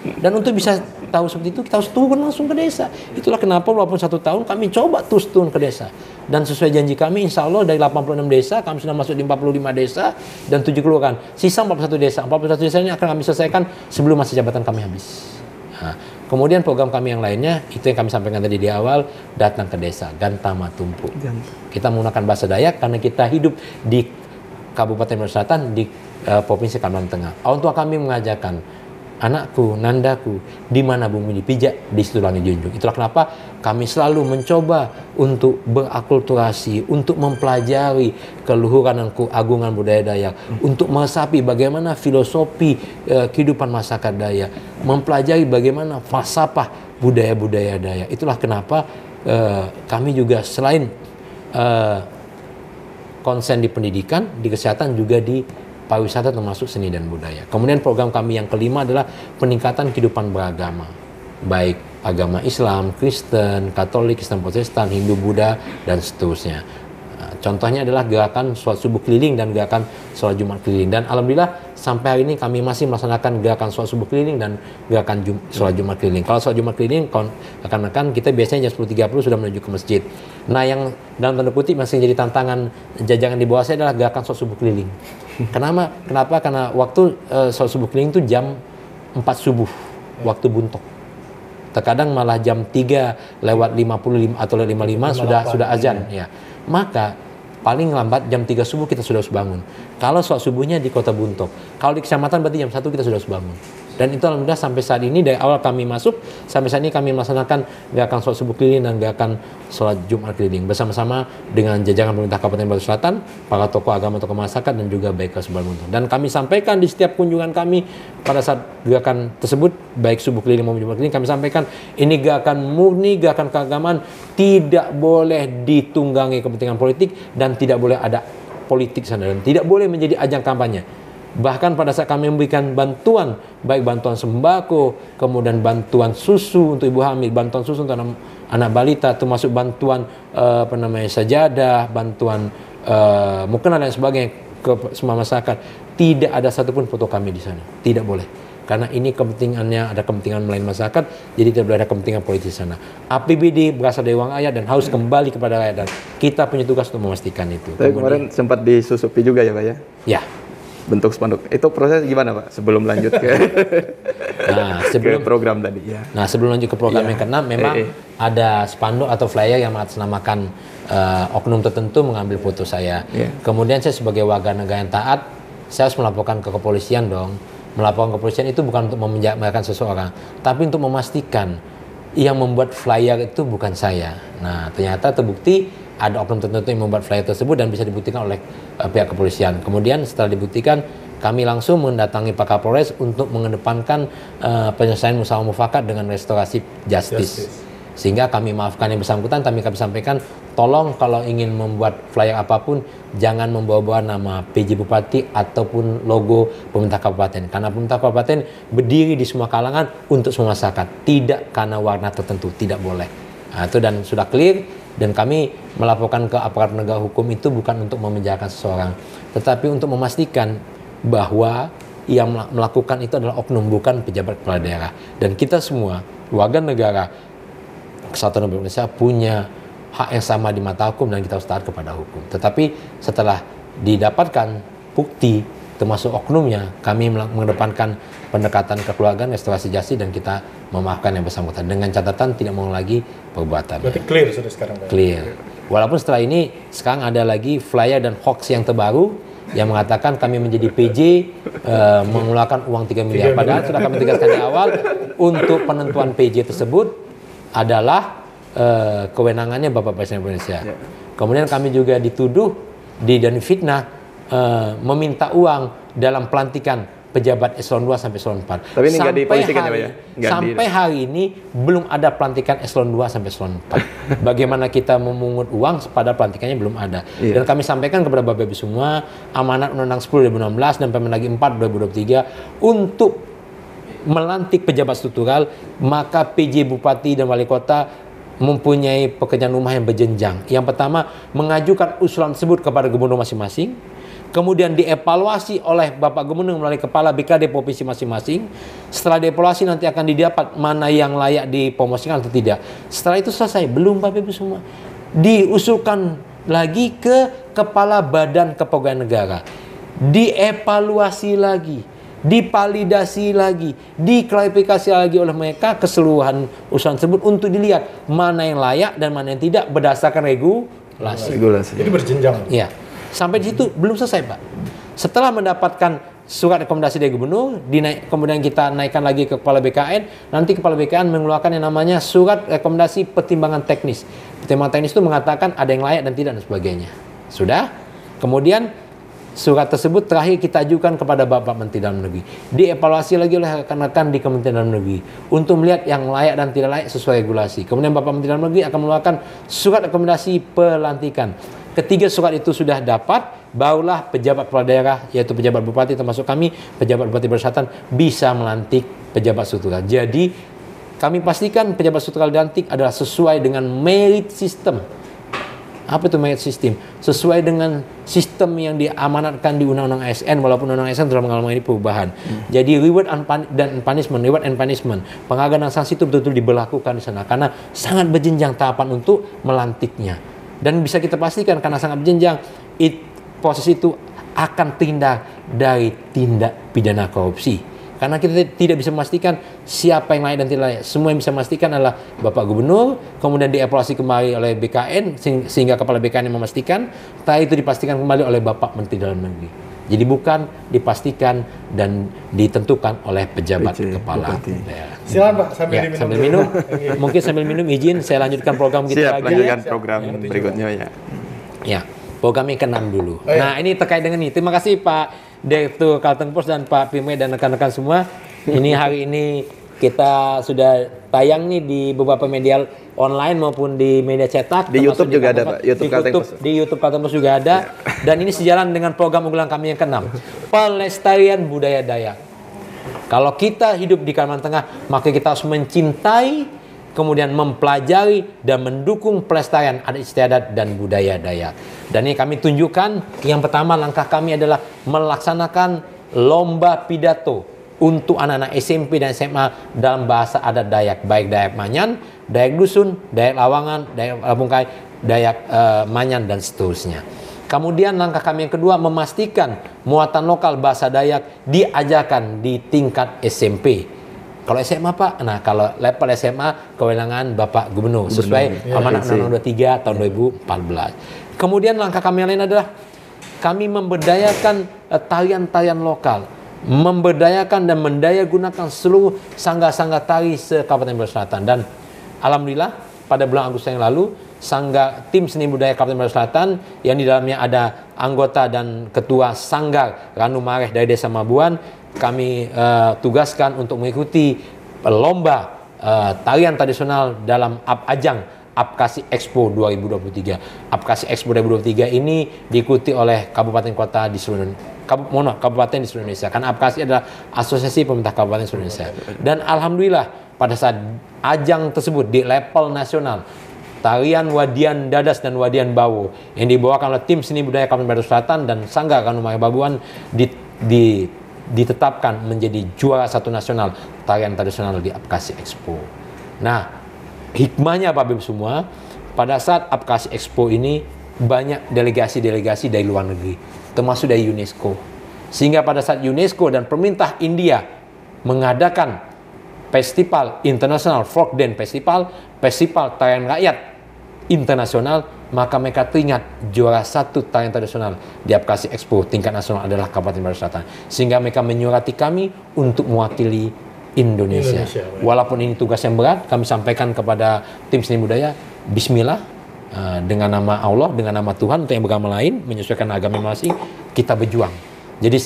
Dan untuk bisa tahu seperti itu, kita harus turun langsung ke desa. Itulah kenapa walaupun 1 tahun kami coba terus turun ke desa. Dan sesuai janji kami, insya Allah dari 86 desa, kami sudah masuk di 45 desa dan 7 kelurahan. Sisa 41 desa. 41 desa ini akan kami selesaikan sebelum masa jabatan kami habis. Nah, kemudian program kami yang lainnya, itu yang kami sampaikan tadi di awal, datang ke desa, gantama tumpuk. Kita menggunakan bahasa Dayak karena kita hidup di Kabupaten Brebes Selatan, di Provinsi Kalimantan Tengah. Orang tua kami mengajarkan, anakku, nandaku, di mana bumi dipijak, di situ langit dijunjung. Itulah kenapa kami selalu mencoba untuk berakulturasi, untuk mempelajari keluhuran dan keagungan budaya Dayak, untuk meresapi bagaimana filosofi kehidupan masyarakat Dayak, mempelajari bagaimana falsafah budaya-budaya Dayak. Itulah kenapa kami juga selain konsen di pendidikan, di kesehatan, juga di pariwisata termasuk seni dan budaya. Kemudian program kami yang kelima adalah peningkatan kehidupan beragama, baik agama Islam, Kristen, Katolik, Kristen Protestan, Hindu, Buddha, dan seterusnya. Contohnya adalah gerakan sholat subuh keliling dan gerakan sholat Jumat keliling. Dan alhamdulillah sampai hari ini kami masih melaksanakan gerakan sholat subuh keliling dan gerakan sholat Jumat keliling. Kalau sholat Jumat keliling, rekan-rekan kita biasanya jam 10.30 sudah menuju ke masjid. Nah, yang dalam tanda kutip masih jadi tantangan jajangan di bawah saya adalah gerakan sholat subuh keliling. Kenapa? Karena waktu sholat subuh keliling itu jam 4 subuh, waktu Buntok. Terkadang malah jam 3 lewat 55 atau 55 sudah azan. Ya. Maka paling lambat jam 3 subuh kita sudah harus bangun. Kalau sholat subuhnya di kota Buntok. Kalau di kecamatan berarti jam 1 kita sudah harus bangun. Dan itu alhamdulillah sampai saat ini, dari awal kami masuk sampai saat ini kami melaksanakan gerakan sholat subuh keliling dan gerakan sholat Jumat keliling bersama-sama dengan jajaran pemerintah Kabupaten Brebes Selatan, para tokoh agama, tokoh masyarakat, dan juga Baikers Balmuntung. Dan kami sampaikan di setiap kunjungan kami pada saat gerakan tersebut, baik subuh keliling maupun Jumat keliling, kami sampaikan ini gerakan murni, gerakan keagamaan, tidak boleh ditunggangi kepentingan politik dan tidak boleh ada politik sana, dan tidak boleh menjadi ajang kampanye. Bahkan pada saat kami memberikan bantuan, baik bantuan sembako, kemudian bantuan susu untuk ibu hamil, bantuan susu untuk anak balita, termasuk bantuan sajadah, bantuan mukena dan sebagainya ke semua masyarakat, tidak ada satupun foto kami di sana. Tidak boleh. Karena ini kepentingannya, ada kepentingan melayani masyarakat, jadi tidak boleh ada kepentingan politis di sana. APBD berasal dari uang rakyat dan harus kembali kepada rakyat, dan kita punya tugas untuk memastikan itu. Tapi kemarin sempat disusupi juga ya Pak ya? Ya. Bentuk spanduk. Itu proses gimana Pak sebelum lanjut ke ke program tadi ya. Nah, sebelum lanjut ke program yang keenam, memang ada spanduk atau flyer yang mengatasnamakan oknum tertentu mengambil foto saya. Kemudian saya sebagai warga negara yang taat, saya harus melaporkan ke kepolisian dong. Melaporkan ke kepolisian itu bukan untuk memenjarakan seseorang, tapi untuk memastikan yang membuat flyer itu bukan saya. Nah, ternyata terbukti ada oknum tertentu yang membuat flyer tersebut dan bisa dibuktikan oleh pihak kepolisian. Kemudian setelah dibuktikan, kami langsung mendatangi Pak Kapolres untuk mengedepankan penyelesaian musyawarah mufakat dengan restorasi justice. Sehingga kami maafkan yang bersangkutan, kami sampaikan, tolong kalau ingin membuat flyer apapun, jangan membawa-bawa nama PJ Bupati ataupun logo pemerintah kabupaten. Karena pemerintah kabupaten berdiri di semua kalangan untuk semua masyarakat, tidak karena warna tertentu, tidak boleh. Nah, itu dan sudah clear. Dan kami melaporkan ke aparat penegak hukum itu bukan untuk memenjarakan seseorang, tetapi untuk memastikan bahwa yang melakukan itu adalah oknum, bukan pejabat kepala daerah. Dan kita semua, warga negara Kesatuan Republik Indonesia, punya hak yang sama di mata hukum dan kita harus taat kepada hukum. Tetapi setelah didapatkan bukti termasuk oknumnya, kami mengedepankan pendekatan kekeluargaan, restorasi justice, dan kita memaafkan yang bersangkutan dengan catatan tidak mengulang lagi perbuatan. Berarti clear sudah sekarang, Pak? Clear. Walaupun setelah ini sekarang ada lagi flyer dan hoax yang terbaru yang mengatakan kami menjadi PJ mengeluarkan uang 3 miliar. Padahal sudah kami tegaskan di awal untuk penentuan PJ tersebut adalah kewenangannya Bapak Presiden Indonesia. Kemudian kami juga dituduh dan fitnah meminta uang dalam pelantikan pejabat eselon 2 sampai eselon 4. Tapi ini nggak dipolitikan ya Pak ya? Sampai hari ini belum ada pelantikan eselon 2 sampai eselon 4. Bagaimana kita memungut uang pada pelantikannya belum ada. Dan kami sampaikan kepada Bapak Ibu semua, amanat Undang-Undang 10 2016 dan Permendagri 4 2023 untuk melantik pejabat struktural, maka PJ Bupati dan Wali Kota mempunyai pekerjaan rumah yang berjenjang. Yang pertama, mengajukan usulan tersebut kepada gubernur masing-masing, kemudian dievaluasi oleh Bapak Gubernur melalui Kepala BKD Provinsi masing-masing. Setelah dievaluasi nanti akan didapat mana yang layak dipromosikan atau tidak. Setelah itu selesai, belum Bapak Ibu semua, diusulkan lagi ke Kepala Badan Kepegawaian Negara, dievaluasi lagi, dipalidasi lagi, diklarifikasi lagi oleh mereka keseluruhan usulan tersebut untuk dilihat mana yang layak dan mana yang tidak berdasarkan regulasi. Jadi berjenjang. Iya. Sampai di situ belum selesai, Pak. Setelah mendapatkan surat rekomendasi dari gubernur, kemudian kita naikkan lagi ke Kepala BKN, nanti Kepala BKN mengeluarkan yang namanya surat rekomendasi pertimbangan teknis. Pertimbangan teknis itu mengatakan ada yang layak dan tidak dan sebagainya. Sudah. Kemudian surat tersebut terakhir kita ajukan kepada Bapak Menteri Dalam Negeri. Dievaluasi lagi oleh rekan-rekan di Kementerian Dalam Negeri untuk melihat yang layak dan tidak layak sesuai regulasi. Kemudian Bapak Menteri Dalam Negeri akan mengeluarkan surat rekomendasi pelantikan. Ketiga surat itu sudah dapat, barulah pejabat kepala daerah, yaitu pejabat bupati termasuk kami, pejabat bupati berselatan, bisa melantik pejabat struktural. Jadi kami pastikan pejabat struktural dilantik adalah sesuai dengan merit system. Apa itu merit system? Sesuai dengan sistem yang diamanatkan di Undang-Undang ASN, walaupun Undang-Undang ASN telah mengalami perubahan. Jadi reward dan punishment, penghargaan dan sanksi itu betul-betul diberlakukan di sana karena sangat berjenjang tahapan untuk melantiknya. Dan bisa kita pastikan karena sangat berjenjang, proses itu akan terhindar dari tindak pidana korupsi. Karena kita tidak bisa memastikan siapa yang layak dan tidak layak. Semua yang bisa memastikan adalah Bapak Gubernur, kemudian dievaluasi kembali oleh BKN, sehingga Kepala BKN yang memastikan, setelah itu dipastikan kembali oleh Bapak Menteri Dalam Negeri. Jadi bukan dipastikan dan ditentukan oleh pejabat kepala daerah. Silakan Pak, sambil diminum. Sambil minum. Mungkin sambil minum izin saya lanjutkan program kita lagi. Lanjutkan program berikutnya ya. Ya, program yang ke-6 dulu. Nah, ini terkait dengan ini. Terima kasih Pak Direktur Kaltengpos dan Pak Pirme dan rekan-rekan semua. Ini hari ini kita sudah tayang nih di beberapa media online maupun di media cetak. Di YouTube juga ada, Pak. Di YouTube Kaltengpos juga ada. Dan ini sejalan dengan program unggulan kami yang ke-6. Pelestarian budaya Dayak. Kalau kita hidup di Kalimantan Tengah, maka kita harus mencintai, kemudian mempelajari dan mendukung pelestarian adat istiadat dan budaya Dayak. Dan ini kami tunjukkan, yang pertama langkah kami adalah melaksanakan lomba pidato untuk anak-anak SMP dan SMA dalam bahasa adat Dayak, baik Dayak Manyan, Dayak Dusun, Dayak Lawangan, Dayak Labungkai, Dayak Manyan dan seterusnya. Kemudian langkah kami yang kedua memastikan muatan lokal bahasa Dayak diajarkan di tingkat SMP. Kalau SMA Pak, nah kalau level SMA kewenangan Bapak Gubernur sesuai amanat Undang-Undang 23 tahun 2014. Kemudian langkah kami yang lain adalah kami memberdayakan tarian-tarian lokal, memberdayakan dan mendayagunakan seluruh sangga-sangga tari se-Kabupaten Brebes Selatan. Dan alhamdulillah pada bulan Agustus yang lalu Sangga Tim Seni Budaya Kabupaten Brebes Selatan yang di dalamnya ada anggota dan ketua Sanggar Ranu Mareh dari Desa Mabuan, kami tugaskan untuk mengikuti lomba tarian tradisional dalam ajang Apkasi Expo 2023. Apkasi Expo 2023 ini diikuti oleh kabupaten kota di seluruh kabupaten di seluruh Indonesia. Karena Apkasi adalah asosiasi pemerintah kabupaten seluruh Indonesia. Dan alhamdulillah pada saat ajang tersebut di level nasional, tarian Wadian Dadas dan Wadian Bawo yang dibawakan oleh tim seni budaya Kabupaten Batu Selatan dan Sangga Ranu Mare Babuan ditetapkan menjadi juara 1 nasional tarian tradisional di Apkasi Expo. Nah, hikmahnya Bapak Ibu semua, pada saat Apkasi Expo ini banyak delegasi-delegasi dari luar negeri, termasuk dari UNESCO. Sehingga pada saat UNESCO dan pemerintah India mengadakan Festival International Folk Dance Festival Tarian Rakyat Internasional, maka mereka teringat juara 1 tarian tradisional di Apkasi Expo tingkat nasional adalah Kabupaten Batu Selatan. Sehingga mereka menyurati kami untuk mewakili Indonesia. Walaupun ini tugas yang berat, kami sampaikan kepada tim seni budaya, Bismillah, dengan nama Allah, dengan nama Tuhan untuk yang beragama lain, menyesuaikan agama masing, kita berjuang. Jadi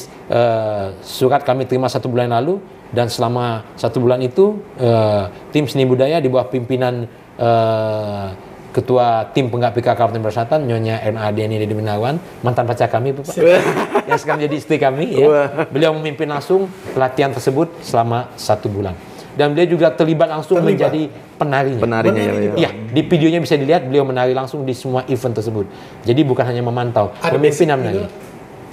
surat kami terima 1 bulan lalu, dan selama 1 bulan itu tim seni budaya di bawah pimpinan Ketua Tim Penggak PKK Kabupaten Batu Selatan, Nyonya Erna Adiani Dede Benawan, mantan pacar kami Bapak, yang sekarang jadi istri kami ya. Beliau memimpin langsung pelatihan tersebut selama 1 bulan. Dan beliau juga terlibat langsung menjadi penarinya ya. Di videonya bisa dilihat beliau menari langsung di semua event tersebut. Jadi bukan hanya memantau, memimpin dan menari.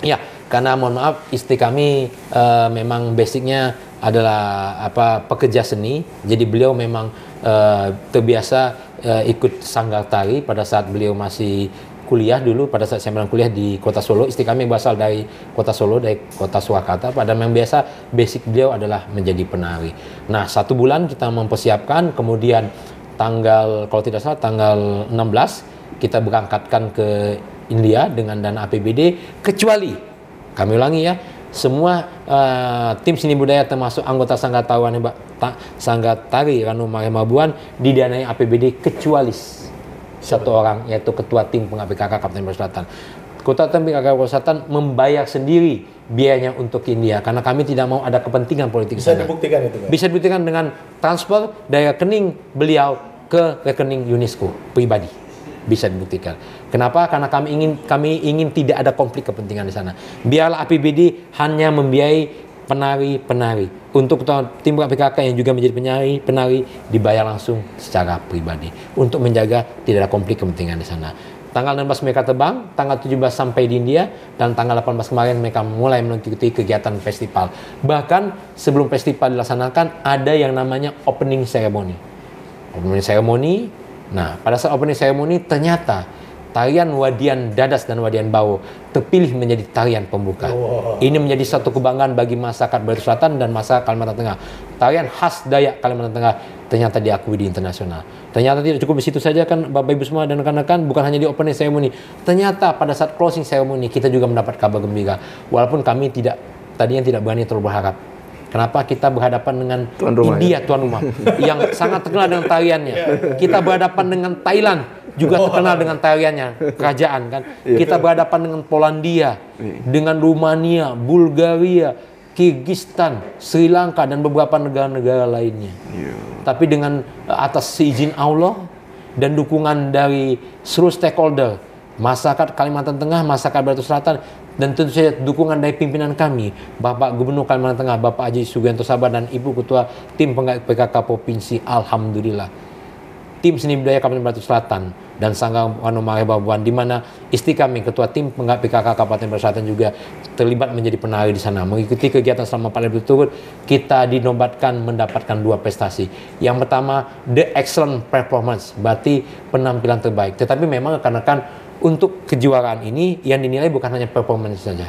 Ya, karena mohon maaf istri kami memang basicnya adalah pekerja seni. Jadi beliau memang terbiasa ikut sanggar tari pada saat beliau masih kuliah dulu. Pada saat saya kuliah di Kota Solo, istri kami berasal dari Kota Solo, dari Kota Surakarta. Pada yang biasa basic beliau adalah menjadi penari. Nah, 1 bulan kita mempersiapkan, kemudian kalau tidak salah tanggal 16 kita berangkatkan ke India dengan dana APBD, kecuali kami ulangi ya, semua tim seni budaya termasuk anggota Sangga Tari Ranu Mare Babuan didanai APBD kecuali 1 orang, yaitu Ketua Tim Penggak PKK Kabupaten Batu Selatan. Ketua Tim PKK Batu Selatan membayar sendiri biayanya untuk India karena kami tidak mau ada kepentingan politik. Bisa dibuktikan itu Pak? Bisa dibuktikan dengan transfer dari rekening beliau ke rekening UNESCO pribadi. Bisa dibuktikan. Kenapa? Karena kami ingin tidak ada konflik kepentingan di sana. Biarlah APBD hanya membiayai penari-penari. Untuk tim PKK yang juga menjadi penari dibayar langsung secara pribadi untuk menjaga tidak ada konflik kepentingan di sana. Tanggal 16 mereka terbang, tanggal 17 sampai di India, dan tanggal 18 kemarin mereka mulai mengikuti kegiatan festival. Bahkan sebelum festival dilaksanakan ada yang namanya opening ceremony. Opening ceremony. Nah, pada saat opening ceremony ternyata tarian Wadian Dadas dan Wadian Bawo terpilih menjadi tarian pembuka. Ini menjadi satu kebanggaan bagi masyarakat Batu Selatan dan masyarakat Kalimantan Tengah. Tarian khas Dayak Kalimantan Tengah ternyata diakui di internasional. Ternyata tidak cukup di situ saja kan Bapak Ibu semua dan rekan-rekan, bukan hanya di opening ceremony. Ternyata pada saat closing ceremony kita juga mendapat kabar gembira. Walaupun kami tadinya tidak berani terlalu berharap. Kenapa? Kita berhadapan dengan India, tuan rumah, yang sangat terkenal dengan tariannya. Kita berhadapan dengan Thailand, juga terkenal dengan tariannya, kerajaan kan. Kita berhadapan dengan Polandia, dengan Rumania, Bulgaria, Kyrgyzstan, Sri Lanka, dan beberapa negara-negara lainnya. Tapi dengan atas izin Allah dan dukungan dari seluruh stakeholder, masyarakat Kalimantan Tengah, masyarakat Batu Selatan, dan tentu saja dukungan dari pimpinan kami, Bapak Gubernur Kalimantan Tengah, Bapak Haji Sugianto Sabar, dan Ibu Ketua Tim Penggak PKK Provinsi, alhamdulillah. Tim Seni Budaya Kabupaten Batu Selatan dan Sangga Ranu Mare Babuan, di mana istri kami, Ketua Tim Penggak PKK Kabupaten Batu Selatan juga terlibat menjadi penari di sana. Mengikuti kegiatan selama 4 hari berturut, kita dinobatkan mendapatkan 2 prestasi. Yang pertama, The Excellent Performance, berarti penampilan terbaik. Tetapi memang rekan-rekan, untuk kejuaraan ini yang dinilai bukan hanya performance saja,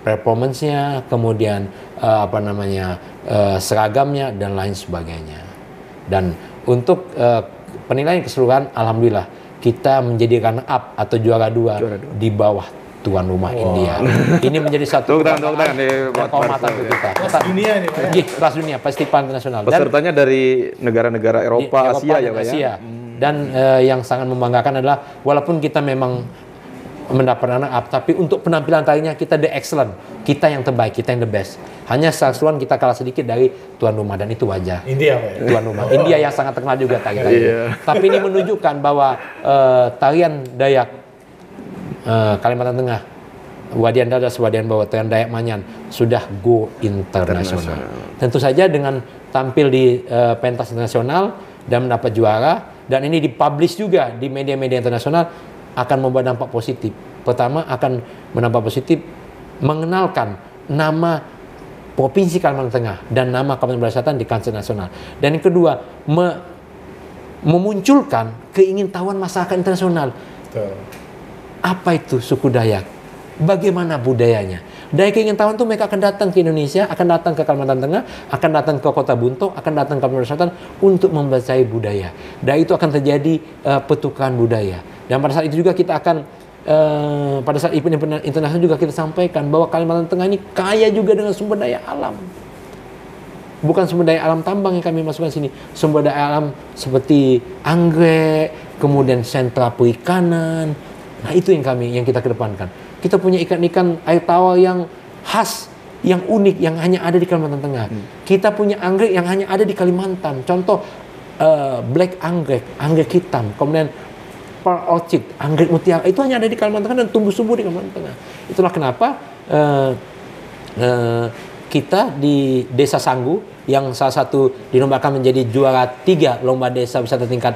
performance-nya, kemudian seragamnya dan lain sebagainya. Dan untuk penilaian keseluruhan, alhamdulillah kita menjadi runner up atau juara 2 di bawah tuan rumah India. Ini menjadi satu kehormatan untuk kita. Kelas dunia nih Pak ya? Kelas dunia, festival internasional. Pesertanya dari negara-negara Eropa, Asia ya Pak ya? Dan yang sangat membanggakan adalah walaupun kita memang mendapat runner up, tapi untuk penampilan tarinya kita the excellent, kita yang terbaik, kita yang the best. Hanya sesuatu kita kalah sedikit dari tuan rumah, dan itu wajar. India Pak ya? Tuan rumah India yang sangat terkenal juga tari-tari. Tapi ini menunjukkan bahwa tarian Dayak Kalimantan Tengah, Wadian Dadas, Wadian Bawo, tarian Dayak Manyan sudah go internasional. Tentu saja dengan tampil di pentas internasional dan mendapat juara, dan ini dipublish juga di media-media internasional, akan membawa dampak positif. Pertama, akan berdampak positif mengenalkan nama Provinsi Kalimantan Tengah dan nama Kabupaten Brebes Selatan di kancah nasional. Dan yang kedua, memunculkan keingintahuan masyarakat internasional. Betul. Apa itu suku Dayak? Bagaimana budayanya? Dari keingintahuan itu mereka akan datang ke Indonesia, akan datang ke Kalimantan Tengah, akan datang ke Kota Buntung, akan datang ke Kabupaten Brebes Selatan untuk membelajari budaya. Dan itu akan terjadi pertukaran budaya. Dan pada saat itu juga kita akan pada saat event internasional juga kita sampaikan bahwa Kalimantan Tengah ini kaya juga dengan sumber daya alam. Bukan sumber daya alam tambang yang kami masukkan sini, sumber daya alam seperti anggrek, kemudian sentra perikanan. Nah, itu yang kita kedepankan. Kita punya ikan-ikan air tawar yang khas, yang unik, yang hanya ada di Kalimantan Tengah. Kita punya anggrek yang hanya ada di Kalimantan. Contoh black anggrek, anggrek hitam, kemudian pearl orchid, anggrek mutiara, itu hanya ada di Kalimantan Tengah dan tumbuh subur di Kalimantan Tengah. Itulah kenapa kita di Desa Sanggu yang salah satu dilombakan menjadi juara 3 lomba desa wisata tingkat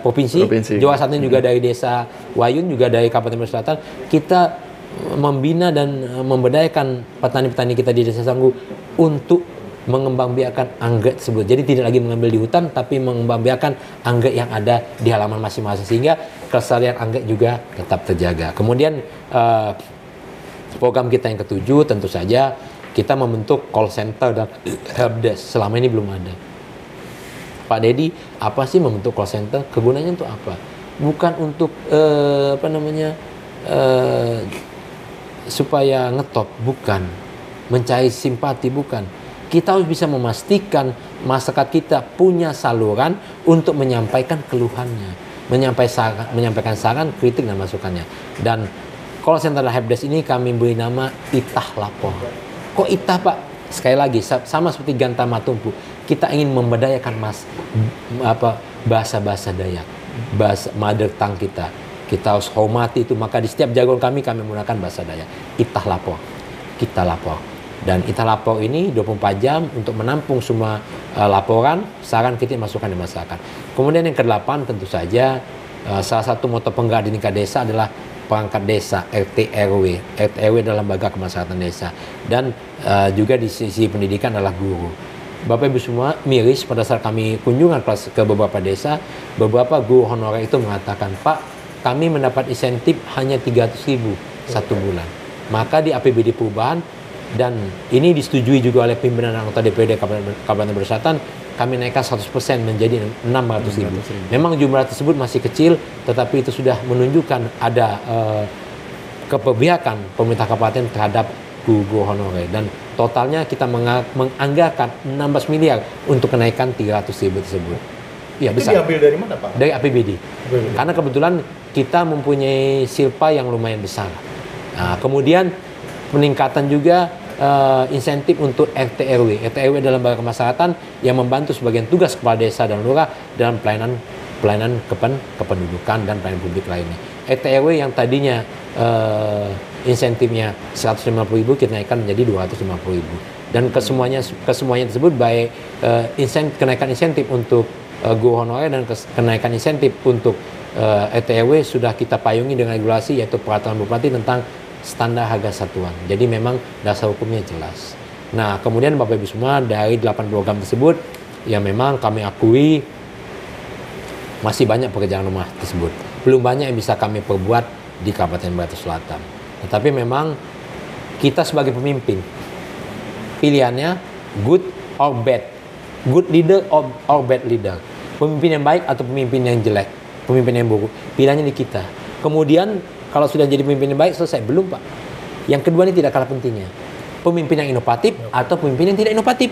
provinsi. Juara satunya juga dari Desa Wayun, juga dari Kabupaten Brebes Selatan. Kita membina dan memberdayakan petani-petani kita di Desa Sanggu untuk mengembangbiakan anggrek tersebut. Jadi tidak lagi mengambil di hutan, tapi mengembangbiakan anggrek yang ada di halaman masing-masing, sehingga kelestarian anggrek juga tetap terjaga. Kemudian program kita yang ketujuh, tentu saja kita membentuk call center dan helpdesk. Selama ini belum ada. Pak Dedi, apa sih membentuk call center? Kegunaannya untuk apa? Bukan untuk supaya ngetop, bukan. Mencari simpati, bukan. Kita harus bisa memastikan masyarakat kita punya saluran untuk menyampaikan keluhannya, menyampaikan saran, kritik dan masukannya. Dan call center helpdesk ini kami beri nama Itah Lapor. Kok Itah, Pak? Sekali lagi, sama seperti Ganta Matumpu, kita ingin memberdayakan bahasa-bahasa Dayak, bahasa mother tongue kita. Kita harus hormati itu, maka di setiap jargon kami menggunakan bahasa Dayak. Itah Lapor, kita lapor. Dan Itah Lapor ini 24 jam untuk menampung semua laporan, saran, kritik, masukan dari masyarakat. Kemudian yang ke-8 tentu saja salah satu moto penggerak di tingkat desa adalah perangkat desa, RT RW. RT RW adalah lembaga kemasyarakatan desa. Dan juga di sisi pendidikan adalah guru. Bapak Ibu semua, miris pada saat kami kunjungan ke beberapa desa, beberapa guru honorer itu mengatakan, Pak, kami mendapat insentif hanya 300.000 satu bulan. Maka di APBD perubahan, dan ini disetujui juga oleh pimpinan anggota DPRD Kabupaten Brebes Selatan, kami naikkan 100% menjadi 600.000. Memang jumlah tersebut masih kecil, tetapi itu sudah menunjukkan ada keberpihakan pemerintah kabupaten terhadap guru honorer. Dan totalnya kita menganggarkan 16 miliar untuk kenaikan 300.000 tersebut. Ya, besar. Itu diambil dari mana, Pak? Dari APBD. Karena kebetulan kita mempunyai silpa yang lumayan besar. Nah, kemudian peningkatan juga insentif untuk RT RW. RT RW adalah lembaga kemasyarakatan yang membantu sebagian tugas kepala desa dan lurah dalam pelayanan kependudukan dan pelayanan publik lainnya. RT RW yang tadinya insentifnya 150.000 kita naikkan menjadi 250.000. Dan kesemuanya tersebut baik kenaikan insentif untuk guru honorer dan kenaikan insentif untuk RT RW sudah kita payungi dengan regulasi, yaitu peraturan bupati tentang standar harga satuan. Jadi memang dasar hukumnya jelas. Nah, kemudian Bapak Ibu semua, dari 8 program tersebut, ya memang kami akui masih banyak pekerjaan rumah tersebut. Belum banyak yang bisa kami perbuat di Kabupaten Brebes Selatan. Tetapi memang kita sebagai pemimpin, pilihannya good or bad. Good leader or bad leader. Pemimpin yang baik atau pemimpin yang jelek. Pemimpin yang buruk. Pilihannya di kita. Kemudian kalau sudah jadi pemimpin yang baik, selesai. Belum, Pak. Yang kedua ini tidak kalah pentingnya. Pemimpin yang inovatif atau pemimpin yang tidak inovatif.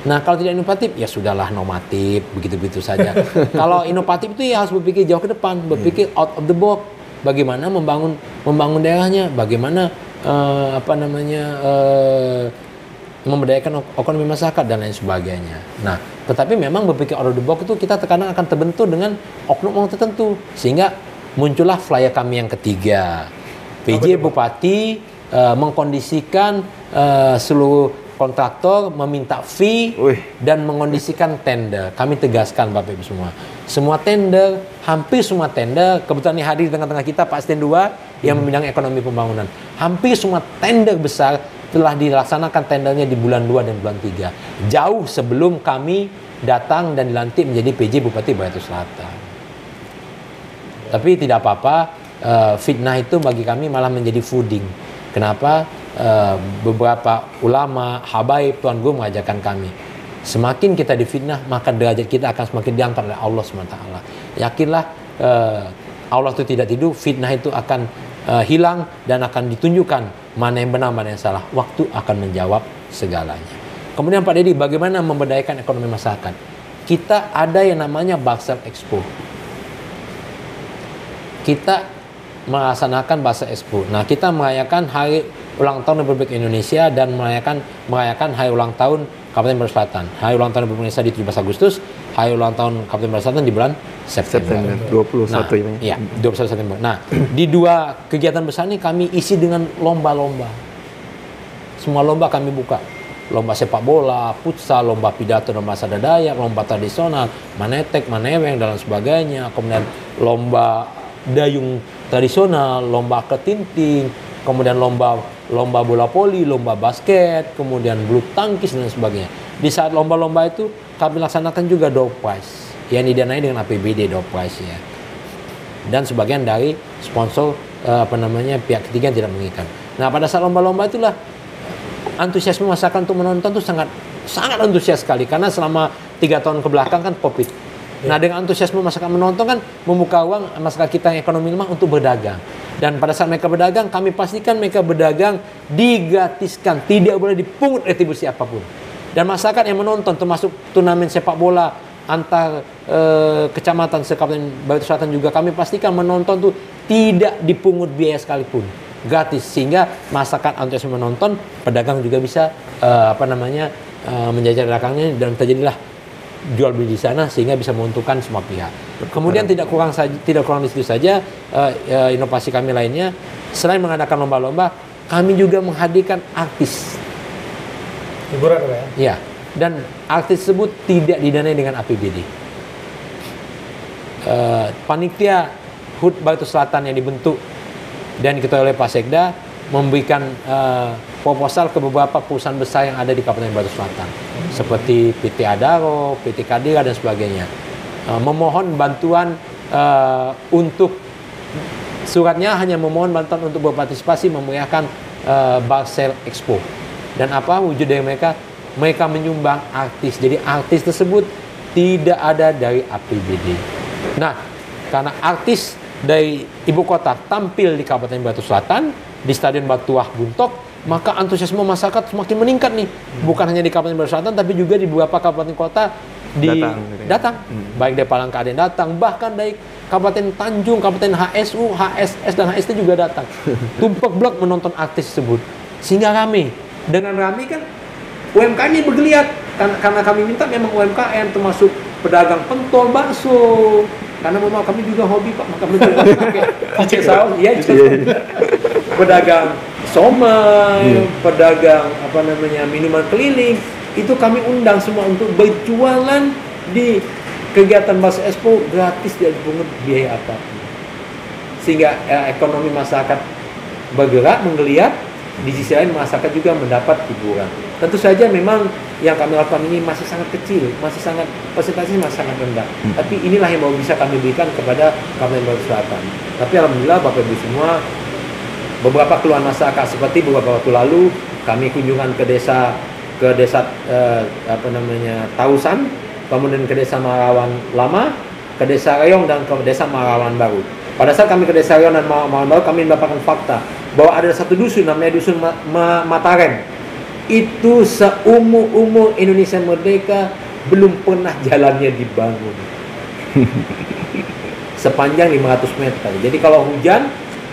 Nah, kalau tidak inovatif, ya sudahlah normatif, begitu-begitu saja. Kalau inovatif itu ya harus berpikir jauh ke depan, berpikir out of the box. Bagaimana membangun daerahnya, bagaimana memberdayakan ekonomi masyarakat dan lain sebagainya. Nah, tetapi memang berpikir out of the box itu kita terkadang akan terbentur dengan oknum-oknum tertentu, sehingga muncullah flyer kami yang ketiga. PJ Bupati mengkondisikan seluruh kontraktor meminta fee Wih. dan mengondisikan tender. Kami tegaskan Bapak Ibu semua. Semua tender, hampir semua tender, kebetulan ini hadir di tengah-tengah kita Pak Asisten 2 yang membidangi ekonomi pembangunan. Hampir semua tender besar telah dilaksanakan tendernya di bulan 2 dan bulan 3. Jauh sebelum kami datang dan dilantik menjadi PJ Bupati Barito Selatan. Tapi tidak apa-apa, fitnah itu bagi kami malah menjadi fooding. Kenapa? Beberapa ulama, habaib, Tuan Guru mengajarkan kami. Semakin kita difitnah, maka derajat kita akan semakin diangkat oleh Allah SWT. Yakinlah Allah itu tidak tidur, fitnah itu akan hilang dan akan ditunjukkan mana yang benar, mana yang salah. Waktu akan menjawab segalanya. Kemudian Pak Dedi, bagaimana memberdayakan ekonomi masyarakat? Kita ada yang namanya Barsel Expo. Kita melaksanakan Barsel Expo. Nah, kita merayakan hari ulang tahun Republik Indonesia dan merayakan hari ulang tahun Kabupaten Barito Selatan. Hari ulang tahun Republik Indonesia di 17 Agustus, hari ulang tahun Kabupaten Barito Selatan di bulan September. 21 ini. Iya, 21 September. Nah, di dua kegiatan besar ini kami isi dengan lomba-lomba. Semua lomba kami buka. Lomba sepak bola, futsal, lomba pidato dan bahasa Dayak, lomba tradisional, manetek, maneweng dan sebagainya. Kemudian lomba dayung tradisional, lomba ketinting, kemudian lomba bola voli, lomba basket, kemudian bulu tangkis dan sebagainya. Di saat lomba-lomba itu kami laksanakan juga door prize yang didanai dengan APBD door prize ya. Dan sebagian dari sponsor pihak ketiga yang tidak mengikat. Nah, pada saat lomba-lomba itulah antusiasme masyarakat untuk menonton itu sangat antusias sekali karena selama 3 tahun ke belakang kan Covid. Nah, dengan antusiasme masyarakat menonton kan membuka ruang masyarakat kita yang ekonomi lemah untuk berdagang. Dan pada saat mereka berdagang, kami pastikan mereka berdagang digratiskan, tidak boleh dipungut retribusi apapun. Dan masyarakat yang menonton termasuk turnamen sepak bola antar kecamatan se-Kabupaten Barito Selatan juga kami pastikan menonton tuh tidak dipungut biaya sekalipun, gratis, sehingga masyarakat antusias menonton, pedagang juga bisa menjajah dagangnya dan terjadilah jual beli di sana sehingga bisa menguntungkan semua pihak. Kemudian tidak kurang di situ saja, inovasi kami lainnya selain mengadakan lomba-lomba, kami juga menghadirkan artis. Hiburan ya? Ya, dan artis tersebut tidak didanai dengan APBD. Panitia HUT Barito Selatan yang dibentuk dan diketuai oleh Pak Sekda memberikan proposal ke beberapa perusahaan besar yang ada di Kabupaten Barito Selatan seperti PT Adaro, PT Kadira dan sebagainya, memohon bantuan untuk suratnya hanya memohon bantuan untuk berpartisipasi memeriahkan Barsel Expo. Dan apa wujud dari mereka? Mereka menyumbang artis. Jadi artis tersebut tidak ada dari APBD. Nah, karena artis dari ibu kota tampil di Kabupaten Barito Selatan di Stadion Batuah Buntok, maka antusiasme masyarakat semakin meningkat nih. Bukan hanya di Kabupaten Barito Selatan, tapi juga di beberapa kabupaten kota datang. Baik dari Palangka ada yang datang, bahkan dari Kabupaten Tanjung, Kabupaten HSU, HSS dan HST juga datang. Tumpuk blok menonton artis tersebut. Sehingga rame. Dengan rame kan UMKM ini bergeliat. Karena kami minta memang UMKM termasuk pedagang pentol, bakso. Karena memang kami juga hobi Pak, maka kami pakai saus, ya. Pedagang somai, pedagang minuman keliling, itu kami undang semua untuk berjualan di kegiatan Barsel Expo gratis, tidak dipungut biaya apapun. Sehingga ekonomi masyarakat bergerak, menggeliat. Di sisi lain masyarakat juga mendapat hiburan. Tentu saja memang yang kami lakukan ini masih sangat kecil, persentasinya masih sangat rendah. Tapi inilah yang mau bisa kami berikan kepada Kabupaten Barito Selatan. Tapi alhamdulillah Bapak Ibu semua, beberapa keluhan masyarakat seperti beberapa waktu lalu kami kunjungan ke desa Tausan, kemudian ke desa Marawan Lama, ke desa Reyong dan ke desa Marawan Baru. Pada saat kami ke desa Reyong dan Marawan Baru, kami mendapatkan fakta bahwa ada satu dusun namanya dusun Matarem. Itu seumur Indonesia merdeka belum pernah jalannya dibangun. Sepanjang 500 meter. Jadi kalau hujan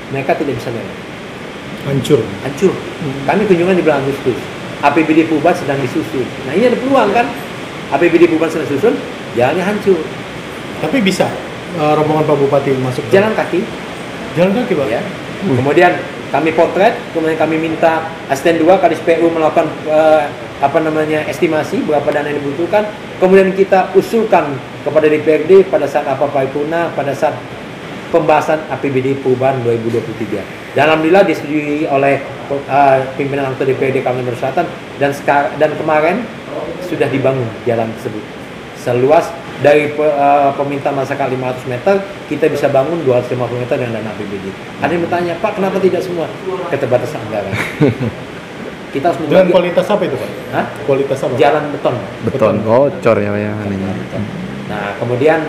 mereka tidak bisa lewat. Hancur. Kami kunjungan di bulan Agustus. APBD Pubat sedang disusun. Nah, ini ada peluang kan? APBD Pubat sedang disusun, jalannya hancur. Tapi bisa rombongan Pak Bupati masuk jalan kaki. Jalan kaki Pak? Ya. Kemudian kami potret, kemudian kami minta Asisten 2 Kadis PU melakukan estimasi berapa dana yang dibutuhkan, kemudian kita usulkan kepada DPRD pada saat paripurna, pada saat pembahasan APBD perubahan 2023. Dan alhamdulillah disetujui oleh pimpinan anggota DPRD Kalimantan Selatan, dan kemarin sudah dibangun jalan tersebut seluas dari permintaan masyarakat 500 meter, kita bisa bangun 250 meter dengan dana APBD. Ada yang bertanya, Pak, kenapa tidak semua? Keterbatasan anggaran. Kita harus dengan kualitas apa itu, Pak? Hah? Kualitas apa? Jalan beton. Beton bocor ya ya. Nah, kemudian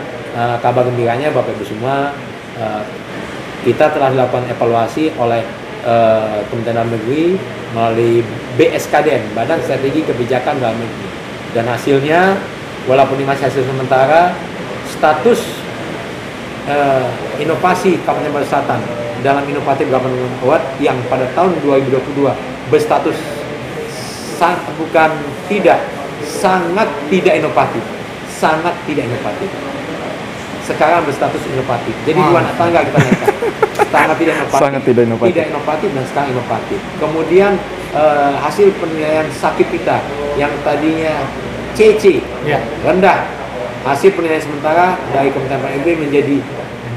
kabar gembiranya Bapak Ibu semua, kita telah dilakukan evaluasi oleh Kementerian Dalam Negeri melalui BSKDN, Badan Strategi Kebijakan Dalam Negeri. Dan hasilnya, walaupun ini masih hasil sementara, status inovasi Kabupaten Selatan dalam inovatif government award yang pada tahun 2022 berstatus sangat tidak inovatif, sekarang berstatus inovatif. Jadi dua tangga kita naikkan. Sangat tidak inovatif dan sekarang inovatif. Kemudian hasil penilaian sakit kita yang tadinya CC rendah, hasil penilaian sementara dari Kementerian PNB menjadi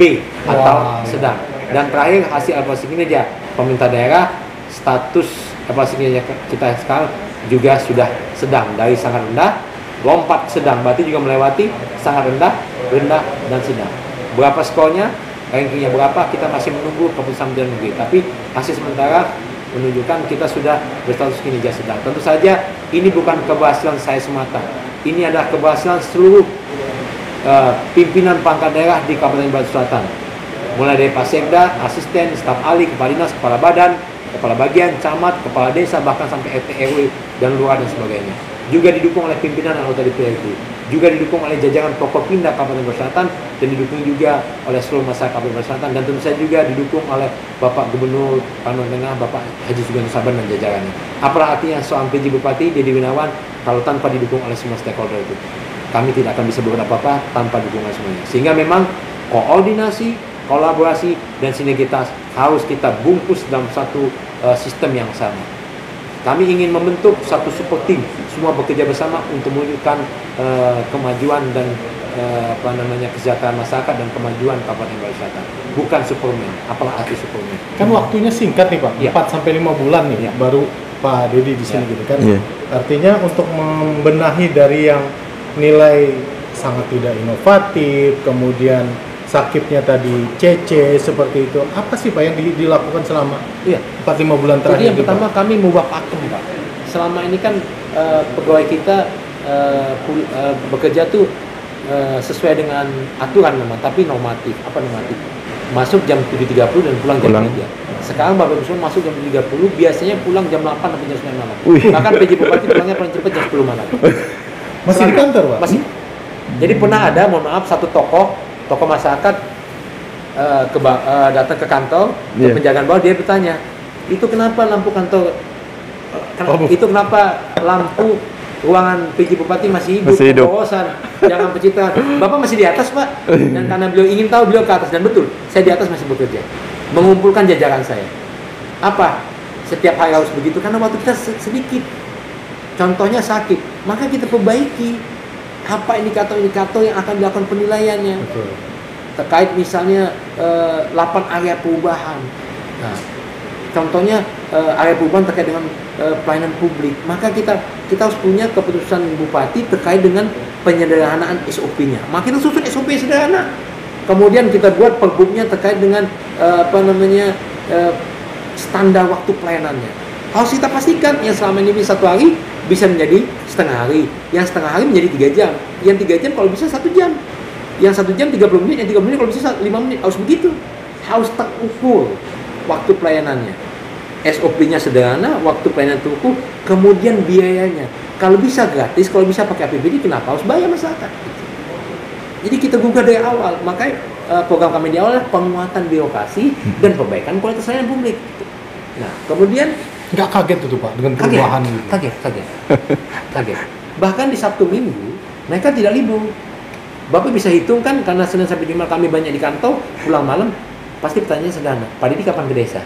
B atau sedang. Dan terakhir hasil evaluasi kinerja pemerintah daerah, status evaluasi kinerja kita sekarang juga sudah sedang, dari sangat rendah lompat sedang, berarti juga melewati sangat rendah dan sedang. Berapa skornya, rankingnya berapa, kita masih menunggu keputusan Menteri Negeri, tapi hasil sementara menunjukkan kita sudah berstatus kinerja sedang. Tentu saja ini bukan keberhasilan saya semata, ini adalah keberhasilan seluruh pimpinan pangkat daerah di Kabupaten Batu Selatan, mulai dari Pasekda, asisten, staf ahli, kepala dinas, kepala badan, kepala bagian, camat, kepala desa, bahkan sampai RT RW dan lurah dan sebagainya. Juga didukung oleh pimpinan anggota DPRD, juga didukung oleh jajaran Forkopimda Kabupaten Batu Selatan, dan didukung juga oleh seluruh masyarakat Kabupaten Batu Selatan, dan tentu saja juga didukung oleh Bapak Gubernur Kalimantan Tengah, Bapak Haji Sugeng Saban dan jajarannya. Apa artinya seorang PJ Bupati Dedi Gunawan kalau tanpa didukung oleh semua stakeholder itu? Kami tidak akan bisa berbuat apa-apa tanpa dukungan semuanya. Sehingga memang koordinasi, kolaborasi, dan sinergitas harus kita bungkus dalam satu sistem yang sama. Kami ingin membentuk satu super team, semua bekerja bersama untuk mewujudkan kemajuan dan kesejahteraan masyarakat dan kemajuan Kabupaten Batu Selatan. Bukan Superman, apalah arti Superman. Kan waktunya singkat nih Pak, 4-5 bulan nih baru Pak Dedi di sini gitu kan. Artinya untuk membenahi dari yang nilai sangat tidak inovatif, kemudian sakitnya tadi CC seperti itu, apa sih Pak yang dilakukan selama 4-5 bulan terakhir? Jadi yang pertama kami mengubah pakem Pak. Selama ini kan pegawai kita bekerja tuh sesuai dengan aturan memang, tapi normatif. Apa normatif? Masuk jam 7.30 dan pulang jam 3. Sekarang Bapak Ibu masuk jam 7.30, biasanya pulang jam 8 sampai jam 9 malam. Bahkan PJ Bupati pulangnya paling cepat jam 10 malam. Masih di kantor Pak? Masih. Jadi pernah ada, mohon maaf, satu tokoh masyarakat datang ke kantor, ke penjagaan bawah, dia bertanya, itu kenapa lampu kantor, itu kenapa lampu ruangan PJ Bupati masih hidup? Bosan, jangan pencitraan. Bapak masih di atas Pak, dan karena beliau ingin tahu, beliau ke atas, dan betul, saya di atas masih bekerja, mengumpulkan jajaran saya. Apa? Setiap hari harus begitu, karena waktu kita sedikit. Contohnya sakit, maka kita perbaiki apa indikator-indikator yang akan dilakukan penilaiannya. Betul. Terkait misalnya 8 area perubahan. Nah, contohnya area perubahan terkait dengan pelayanan publik, maka kita harus punya keputusan Bupati terkait dengan penyederhanaan SOP-nya. Maka kita susun SOP sederhana. Kemudian kita buat perbuknya terkait dengan standar waktu pelayanannya. Harus kita pastikan yang selama ini 1 hari bisa menjadi setengah hari, yang setengah hari menjadi 3 jam, yang 3 jam kalau bisa 1 jam, yang 1 jam 30 menit, yang 30 menit kalau bisa 5 menit, harus begitu, harus terukur waktu pelayanannya, SOP-nya sederhana, waktu pelayanan terukur, kemudian biayanya, kalau bisa gratis, kalau bisa pakai APBD, kenapa harus bayar masyarakat? Jadi kita gugah dari awal, makanya program kami di awal adalah penguatan birokrasi dan perbaikan kualitas layanan publik. Nah, kemudian nggak kaget itu Pak dengan perubahan gitu? Kaget. Bahkan di Sabtu Minggu mereka tidak libur. Bapak bisa hitung kan, karena Senin sampai Jumat kami banyak di kantor, pulang malam pasti pertanyaannya sederhana, Pak Didi kapan ke desa?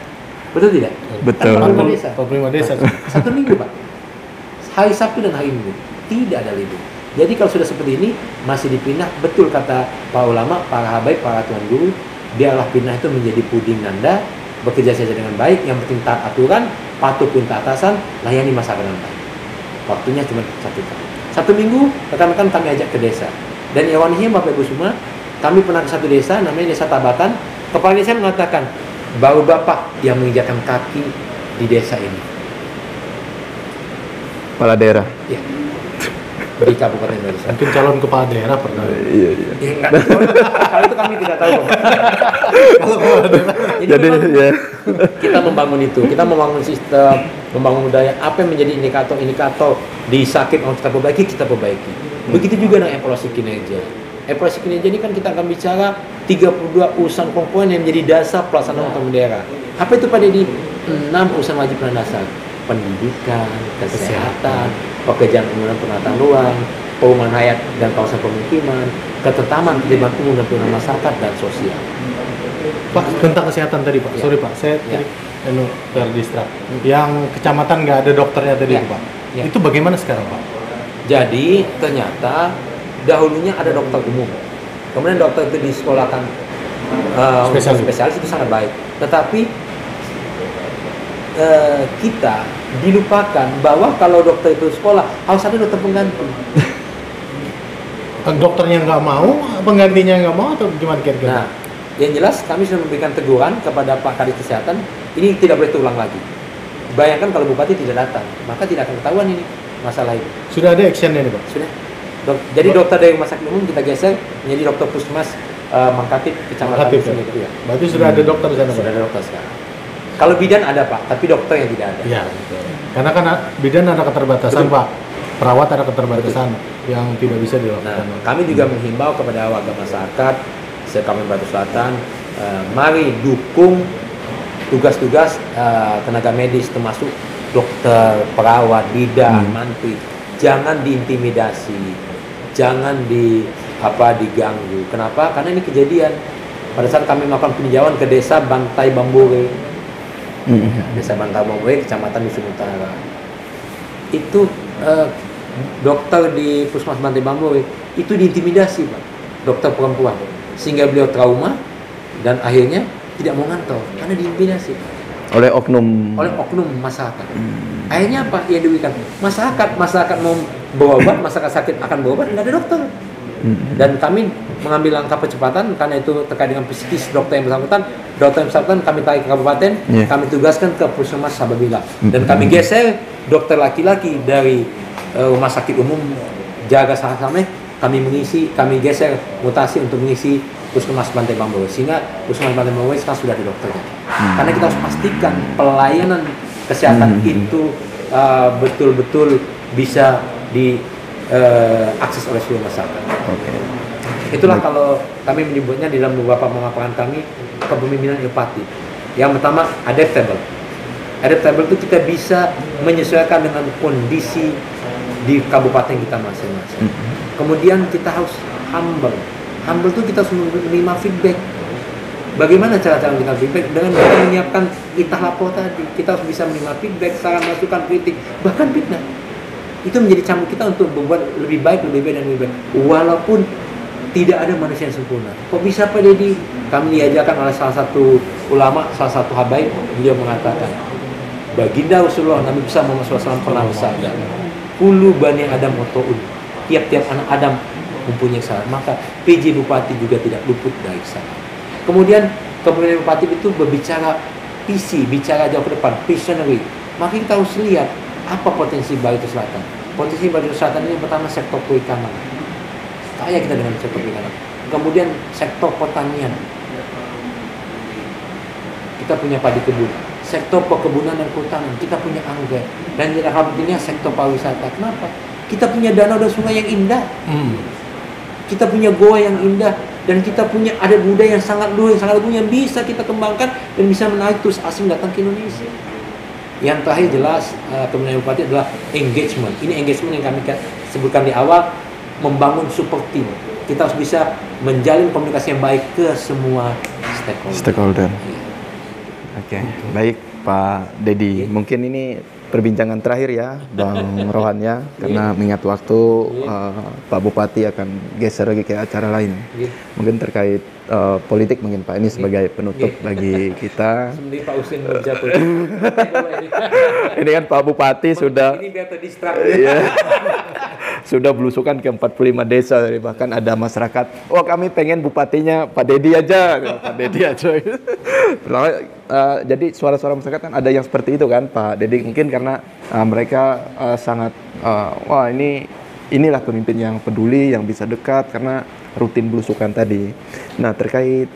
Betul tidak? Betul. Kapan ke desa? 45 desa. Sabtu Minggu Pak. hari Sabtu dan hari Minggu. Tidak ada libur. Jadi kalau sudah seperti ini, masih dipindah, betul kata para ulama, para habaib, para tuan guru, biarlah pindah itu menjadi puding nanda, bekerja saja dengan baik, yang penting taat aturan, patuh perintah atasan, layani masyarakat dengan baik. Waktunya cuma 1 tahun. 1 minggu, rekan-rekan kami ajak ke desa. Dan ironinya Bapak Ibu semua, kami pernah ke satu desa, namanya Desa Tabatan. Kepala desa mengatakan, baru Bapak yang menginjakkan kaki di desa ini. Kepala daerah. Ya. Di Kabupaten Barisan. Mungkin calon kepala daerah pernah. Iya. Ya, enggak. Kalau itu kami tidak tahu. Jadi ya. Kita membangun itu, kita membangun sistem, membangun budaya. Apa yang menjadi indikator di sakit mau kita perbaiki. Begitu juga dengan evaluasi kinerja. Evaluasi kinerja ini kan kita akan bicara 32 urusan komponen yang menjadi dasar pelaksanaan otonomi daerah. Apa itu Pak Dedi? 6 urusan wajib dan dasar. Pendidikan, kesehatan, pekerjaan umum dan penataan ruang, perumahan hayat dan kawasan pemukiman, ketentraman, terlibat umum dan pelayanan masyarakat dan sosial. Pak, tentang kesehatan tadi Pak, Ya. sorry Pak, saya Ya. tadi terdistrak. Yang kecamatan nggak ada dokternya tadi Ya. itu Pak. Ya. Itu bagaimana sekarang Pak? Jadi ternyata dahulunya ada dokter umum, kemudian dokter itu disekolahkan spesialis itu sangat baik, tetapi kita dilupakan bahwa kalau dokter itu sekolah harus ada dokter pengganti. Dokternya nggak mau, penggantinya nggak mau atau gimana kira-kira? Nah, yang jelas kami sudah memberikan teguran kepada Pak Kadis Kesehatan, ini tidak boleh terulang lagi. Bayangkan kalau Bupati tidak datang, maka tidak akan ketahuan ini masalah itu. Sudah ada actionnya nih Pak? Sudah. Jadi dokter dari rumah sakit umum kita geser menjadi dokter puskesmas Mangkatip Kecamatan Mangkatip, Sini ya? gitu ya. Berarti sudah ada dokter di sana Pak? Sudah ada dokter sekarang. Kalau bidan ada Pak, tapi dokter yang tidak ada. Iya. Karena kan bidan ada keterbatasan Betul. Pak, perawat ada keterbatasan yang tidak bisa Nah, dilakukan. kami juga menghimbau kepada warga masyarakat se-Kabupaten Batu Selatan, mari dukung tugas-tugas tenaga medis termasuk dokter, perawat, bidan, mantri. Jangan diintimidasi, jangan diganggu. Kenapa? Karena ini kejadian. Pada saat kami melakukan peninjauan ke desa Bantai Bambore, desa Bantai Bambore, Kecamatan Dusun Utara, itu dokter di Puskesmas Bantai Bambore itu diintimidasi Pak, dokter perempuan, sehingga beliau trauma dan akhirnya tidak mau ngantor karena diintimidasi Oleh oknum. masyarakat. Akhirnya apa yang diberikan? Masyarakat mau berobat, masyarakat sakit akan berobat, nggak ada dokter. Dan kami mengambil langkah percepatan karena itu terkait dengan psikis dokter yang bersangkutan kami tarik ke kabupaten, kami tugaskan ke Puskesmas Sababila, dan kami geser dokter laki-laki dari rumah sakit umum Jaga Sameh, kami geser mutasi untuk mengisi Puskesmas Bantai Bambore, sehingga Puskesmas Bantai Bambore sekarang sudah ada dokternya. Karena kita harus pastikan pelayanan kesehatan itu betul-betul bisa diakses oleh seluruh masyarakat. Itulah kalau kami menyebutnya di dalam beberapa pengaparan kami kepemimpinan inovatif. Yang pertama, adaptable. Adaptable itu kita bisa menyesuaikan dengan kondisi di kabupaten kita masing-masing. Kemudian kita harus humble. Humble itu kita harus menerima feedback. Bagaimana cara-cara kita feedback? Dengan kita menyiapkan itah lapor tadi. Kita harus bisa menerima feedback, saran, masukan, kritik, bahkan fitnah. Itu menjadi cambuk kita untuk membuat lebih baik dan lebih baik. Walaupun tidak ada manusia yang sempurna. Kok bisa Pak Dedi? Kami diajarkan oleh salah satu ulama, salah satu habaib, beliau mengatakan, Baginda Rasulullah Nabi besar Muhammad SAW pernah bersabda, Kullu bani Adam otoun. Tiap-tiap anak Adam mempunyai salah. Maka PJ Bupati juga tidak luput dari salah. Kemudian kepemimpinan Bupati itu berbicara visi, bicara jauh ke depan, visionary. Maka kita harus lihat apa potensi Barisan Selatan. Potensi Barisan Selatan ini yang pertama sektor perikanan. Kaya kita dengan sektor perikanan. Kemudian sektor pertanian. Kita punya padi kebun. Sektor perkebunan dan kehutanan, kita punya anggrek. Dan tidak kalah sektor pariwisata. Kenapa? Kita punya danau dan sungai yang indah. Kita punya goa yang indah, dan kita punya adat budaya yang sangat luas, yang sangat luas, yang bisa kita kembangkan dan bisa menarik turis asing datang ke Indonesia. Yang terakhir jelas kepemimpinan Bupati adalah engagement. Ini engagement yang kami sebutkan di awal, membangun super team. Kita harus bisa menjalin komunikasi yang baik ke semua stakeholder. Oke, baik Pak Dedi. Mungkin ini perbincangan terakhir ya, Bang Rohan ya, karena mengingat waktu Pak Bupati akan geser lagi ke acara lain. Mungkin terkait politik mungkin Pak, ini sebagai penutup bagi kita. Sebenarnya Pak Usin bekerja politik. Ini kan Pak Bupati sudah ini biar terdistract. sudah belusukan ke 45 desa, bahkan ada masyarakat, oh kami pengen bupatinya Pak Dedi aja, Pak Dedi aja. Jadi suara-suara masyarakat kan ada yang seperti itu kan Pak Dedi, mungkin karena mereka sangat wah inilah pemimpin yang peduli, yang bisa dekat karena rutin belusukan tadi. Nah terkait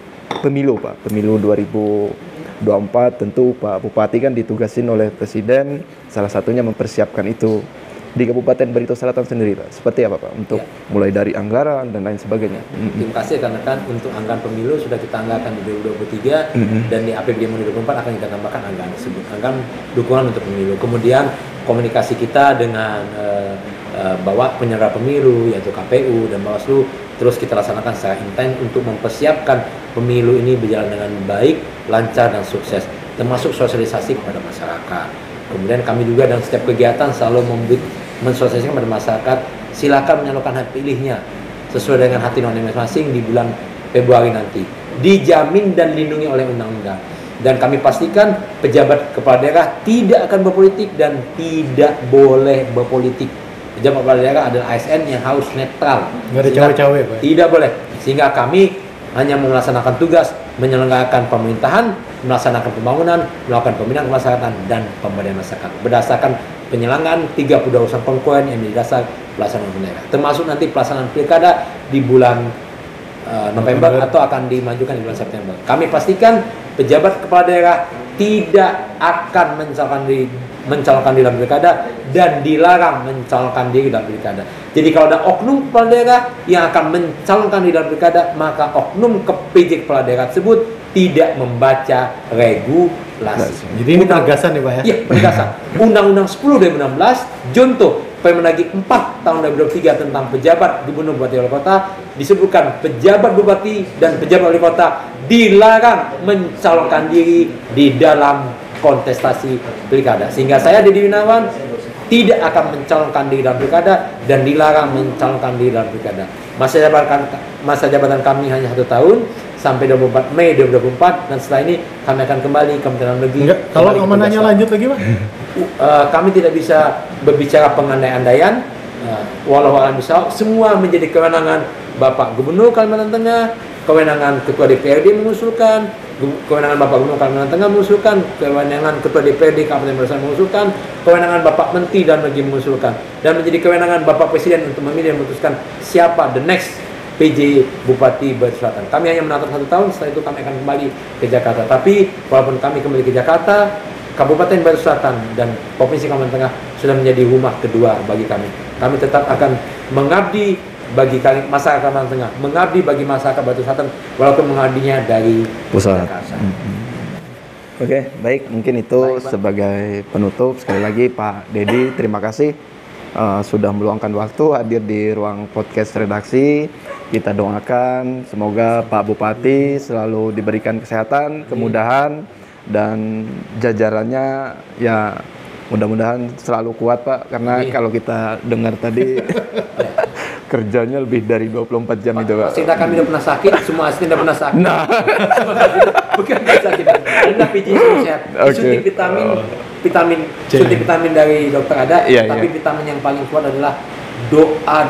pemilu Pak, pemilu 2024 tentu Pak Bupati kan ditugasin oleh Presiden salah satunya mempersiapkan itu. Di Kabupaten Barito Selatan sendiri Pak, seperti apa Pak untuk mulai dari anggaran dan lain sebagainya? Terima kasih karena kan untuk anggaran pemilu sudah kita anggarkan di 2023 dan di APBD 2024 akan kita tambahkan anggaran tersebut, anggaran dukungan untuk pemilu. Kemudian komunikasi kita dengan bawa penyelenggara pemilu yaitu KPU dan Bawaslu terus kita laksanakan secara intens untuk mempersiapkan pemilu ini berjalan dengan baik, lancar dan sukses, termasuk sosialisasi kepada masyarakat. Kemudian kami juga dalam setiap kegiatan selalu mensosialisasikan kepada masyarakat, silakan menyalurkan hak pilihnya sesuai dengan hati nurani masing-masing di bulan Februari nanti, dijamin dan dilindungi oleh undang-undang. Dan kami pastikan pejabat kepala daerah tidak akan berpolitik dan tidak boleh berpolitik. Pejabat kepala daerah adalah ASN yang harus netral, nggak ada cawe-cawe Pak. Tidak boleh, sehingga kami hanya melaksanakan tugas menyelenggarakan pemerintahan, melaksanakan pembangunan, melakukan pembinaan kemasyarakatan dan pemberdayaan masyarakat berdasarkan penyelenggaraan 32 urusan konstituen yang menjadi dasar pelaksanaan daerah, termasuk nanti pelaksanaan pilkada di bulan November atau akan dimajukan di bulan September. Kami pastikan pejabat kepala daerah tidak akan mencalonkan diri dalam pilkada dan dilarang mencalonkan diri dalam pilkada. Jadi kalau ada oknum kepala daerah yang akan mencalonkan diri dalam pilkada, maka oknum PJ kepala daerah tersebut tidak membaca regulasi. Jadi ini penegasan nih Pak ya? Iya, penegasan. Undang-Undang 10 2016, Junto Permendagri 4 tahun 2023 tentang pejabat gubernur, bupati, wali kota disebutkan pejabat bupati dan pejabat wali kota dilarang mencalonkan diri di dalam kontestasi pilkada. Sehingga saya Dedi Winawan tidak akan mencalonkan diri dalam pilkada dan dilarang mencalonkan diri dalam pilkada. Masa jabatan kami hanya 1 tahun sampai 24 Mei 2024 dan setelah ini kami akan kembali ke Kementerian Negeri. Enggak, kalau amanahnya lanjut lagi Pak? Kami tidak bisa berbicara pengandai-andaian, walau alam bisa semua menjadi kewenangan Bapak Gubernur Kalimantan Tengah, kewenangan Ketua DPRD mengusulkan, kewenangan Bapak Gubernur Kalimantan Tengah mengusulkan, kewenangan Ketua DPRD Kabupaten Barito mengusulkan, kewenangan Bapak Menteri dan Negeri mengusulkan, dan menjadi kewenangan Bapak Presiden untuk memilih dan memutuskan siapa the next PJ Bupati Barito Selatan. Kami hanya menatap 1 tahun, setelah itu kami akan kembali ke Jakarta. Tapi walaupun kami kembali ke Jakarta, Kabupaten Barito Selatan dan Provinsi Kalimantan Tengah sudah menjadi rumah kedua bagi kami. Kami tetap akan mengabdi bagi masyarakat Kalimantan Tengah, mengabdi bagi masyarakat Barito Selatan walaupun mengabdinya dari pusat. Jakarta. Oke, baik, mungkin itu sebagai penutup. Sekali lagi Pak Dedi, terima kasih sudah meluangkan waktu hadir di ruang podcast redaksi. Kita doakan semoga Pak Bupati selalu diberikan kesehatan, kemudahan, dan jajarannya ya mudah-mudahan selalu kuat Pak, karena kalau kita dengar tadi kerjanya lebih dari 24 jam itu Pak. Asisten kami tidak pernah sakit, semua asisten tidak pernah sakit. Nah, bukan sakit. Anda PJ sehat. Suntik vitamin dari dokter ada, tapi vitamin yang paling kuat adalah doa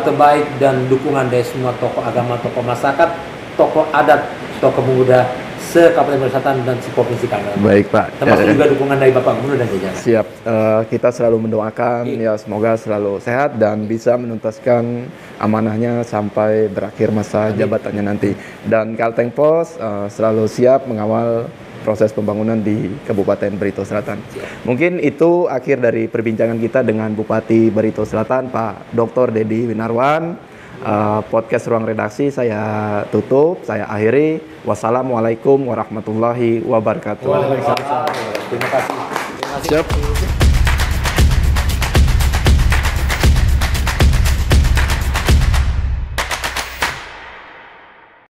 terbaik dan dukungan dari semua tokoh agama, tokoh masyarakat, tokoh adat, tokoh pemuda se-Kabupaten Barito Selatan dan se-Provinsi Kalimantan. Baik Pak. Termasuk juga dukungan dari Bapak Gubernur dan jajaran. Siap. Kita selalu mendoakan ya semoga selalu sehat dan bisa menuntaskan amanahnya sampai berakhir masa jabatannya nanti. Dan Kalteng Pos selalu siap mengawal proses pembangunan di Kabupaten Barito Selatan. Mungkin itu akhir dari perbincangan kita dengan Bupati Barito Selatan, Pak Dr. Dedi Winawan. Podcast Ruang Redaksi saya tutup, saya akhiri. Wassalamualaikum warahmatullahi wabarakatuh. Waalaikumsalam. Terima kasih. Siap.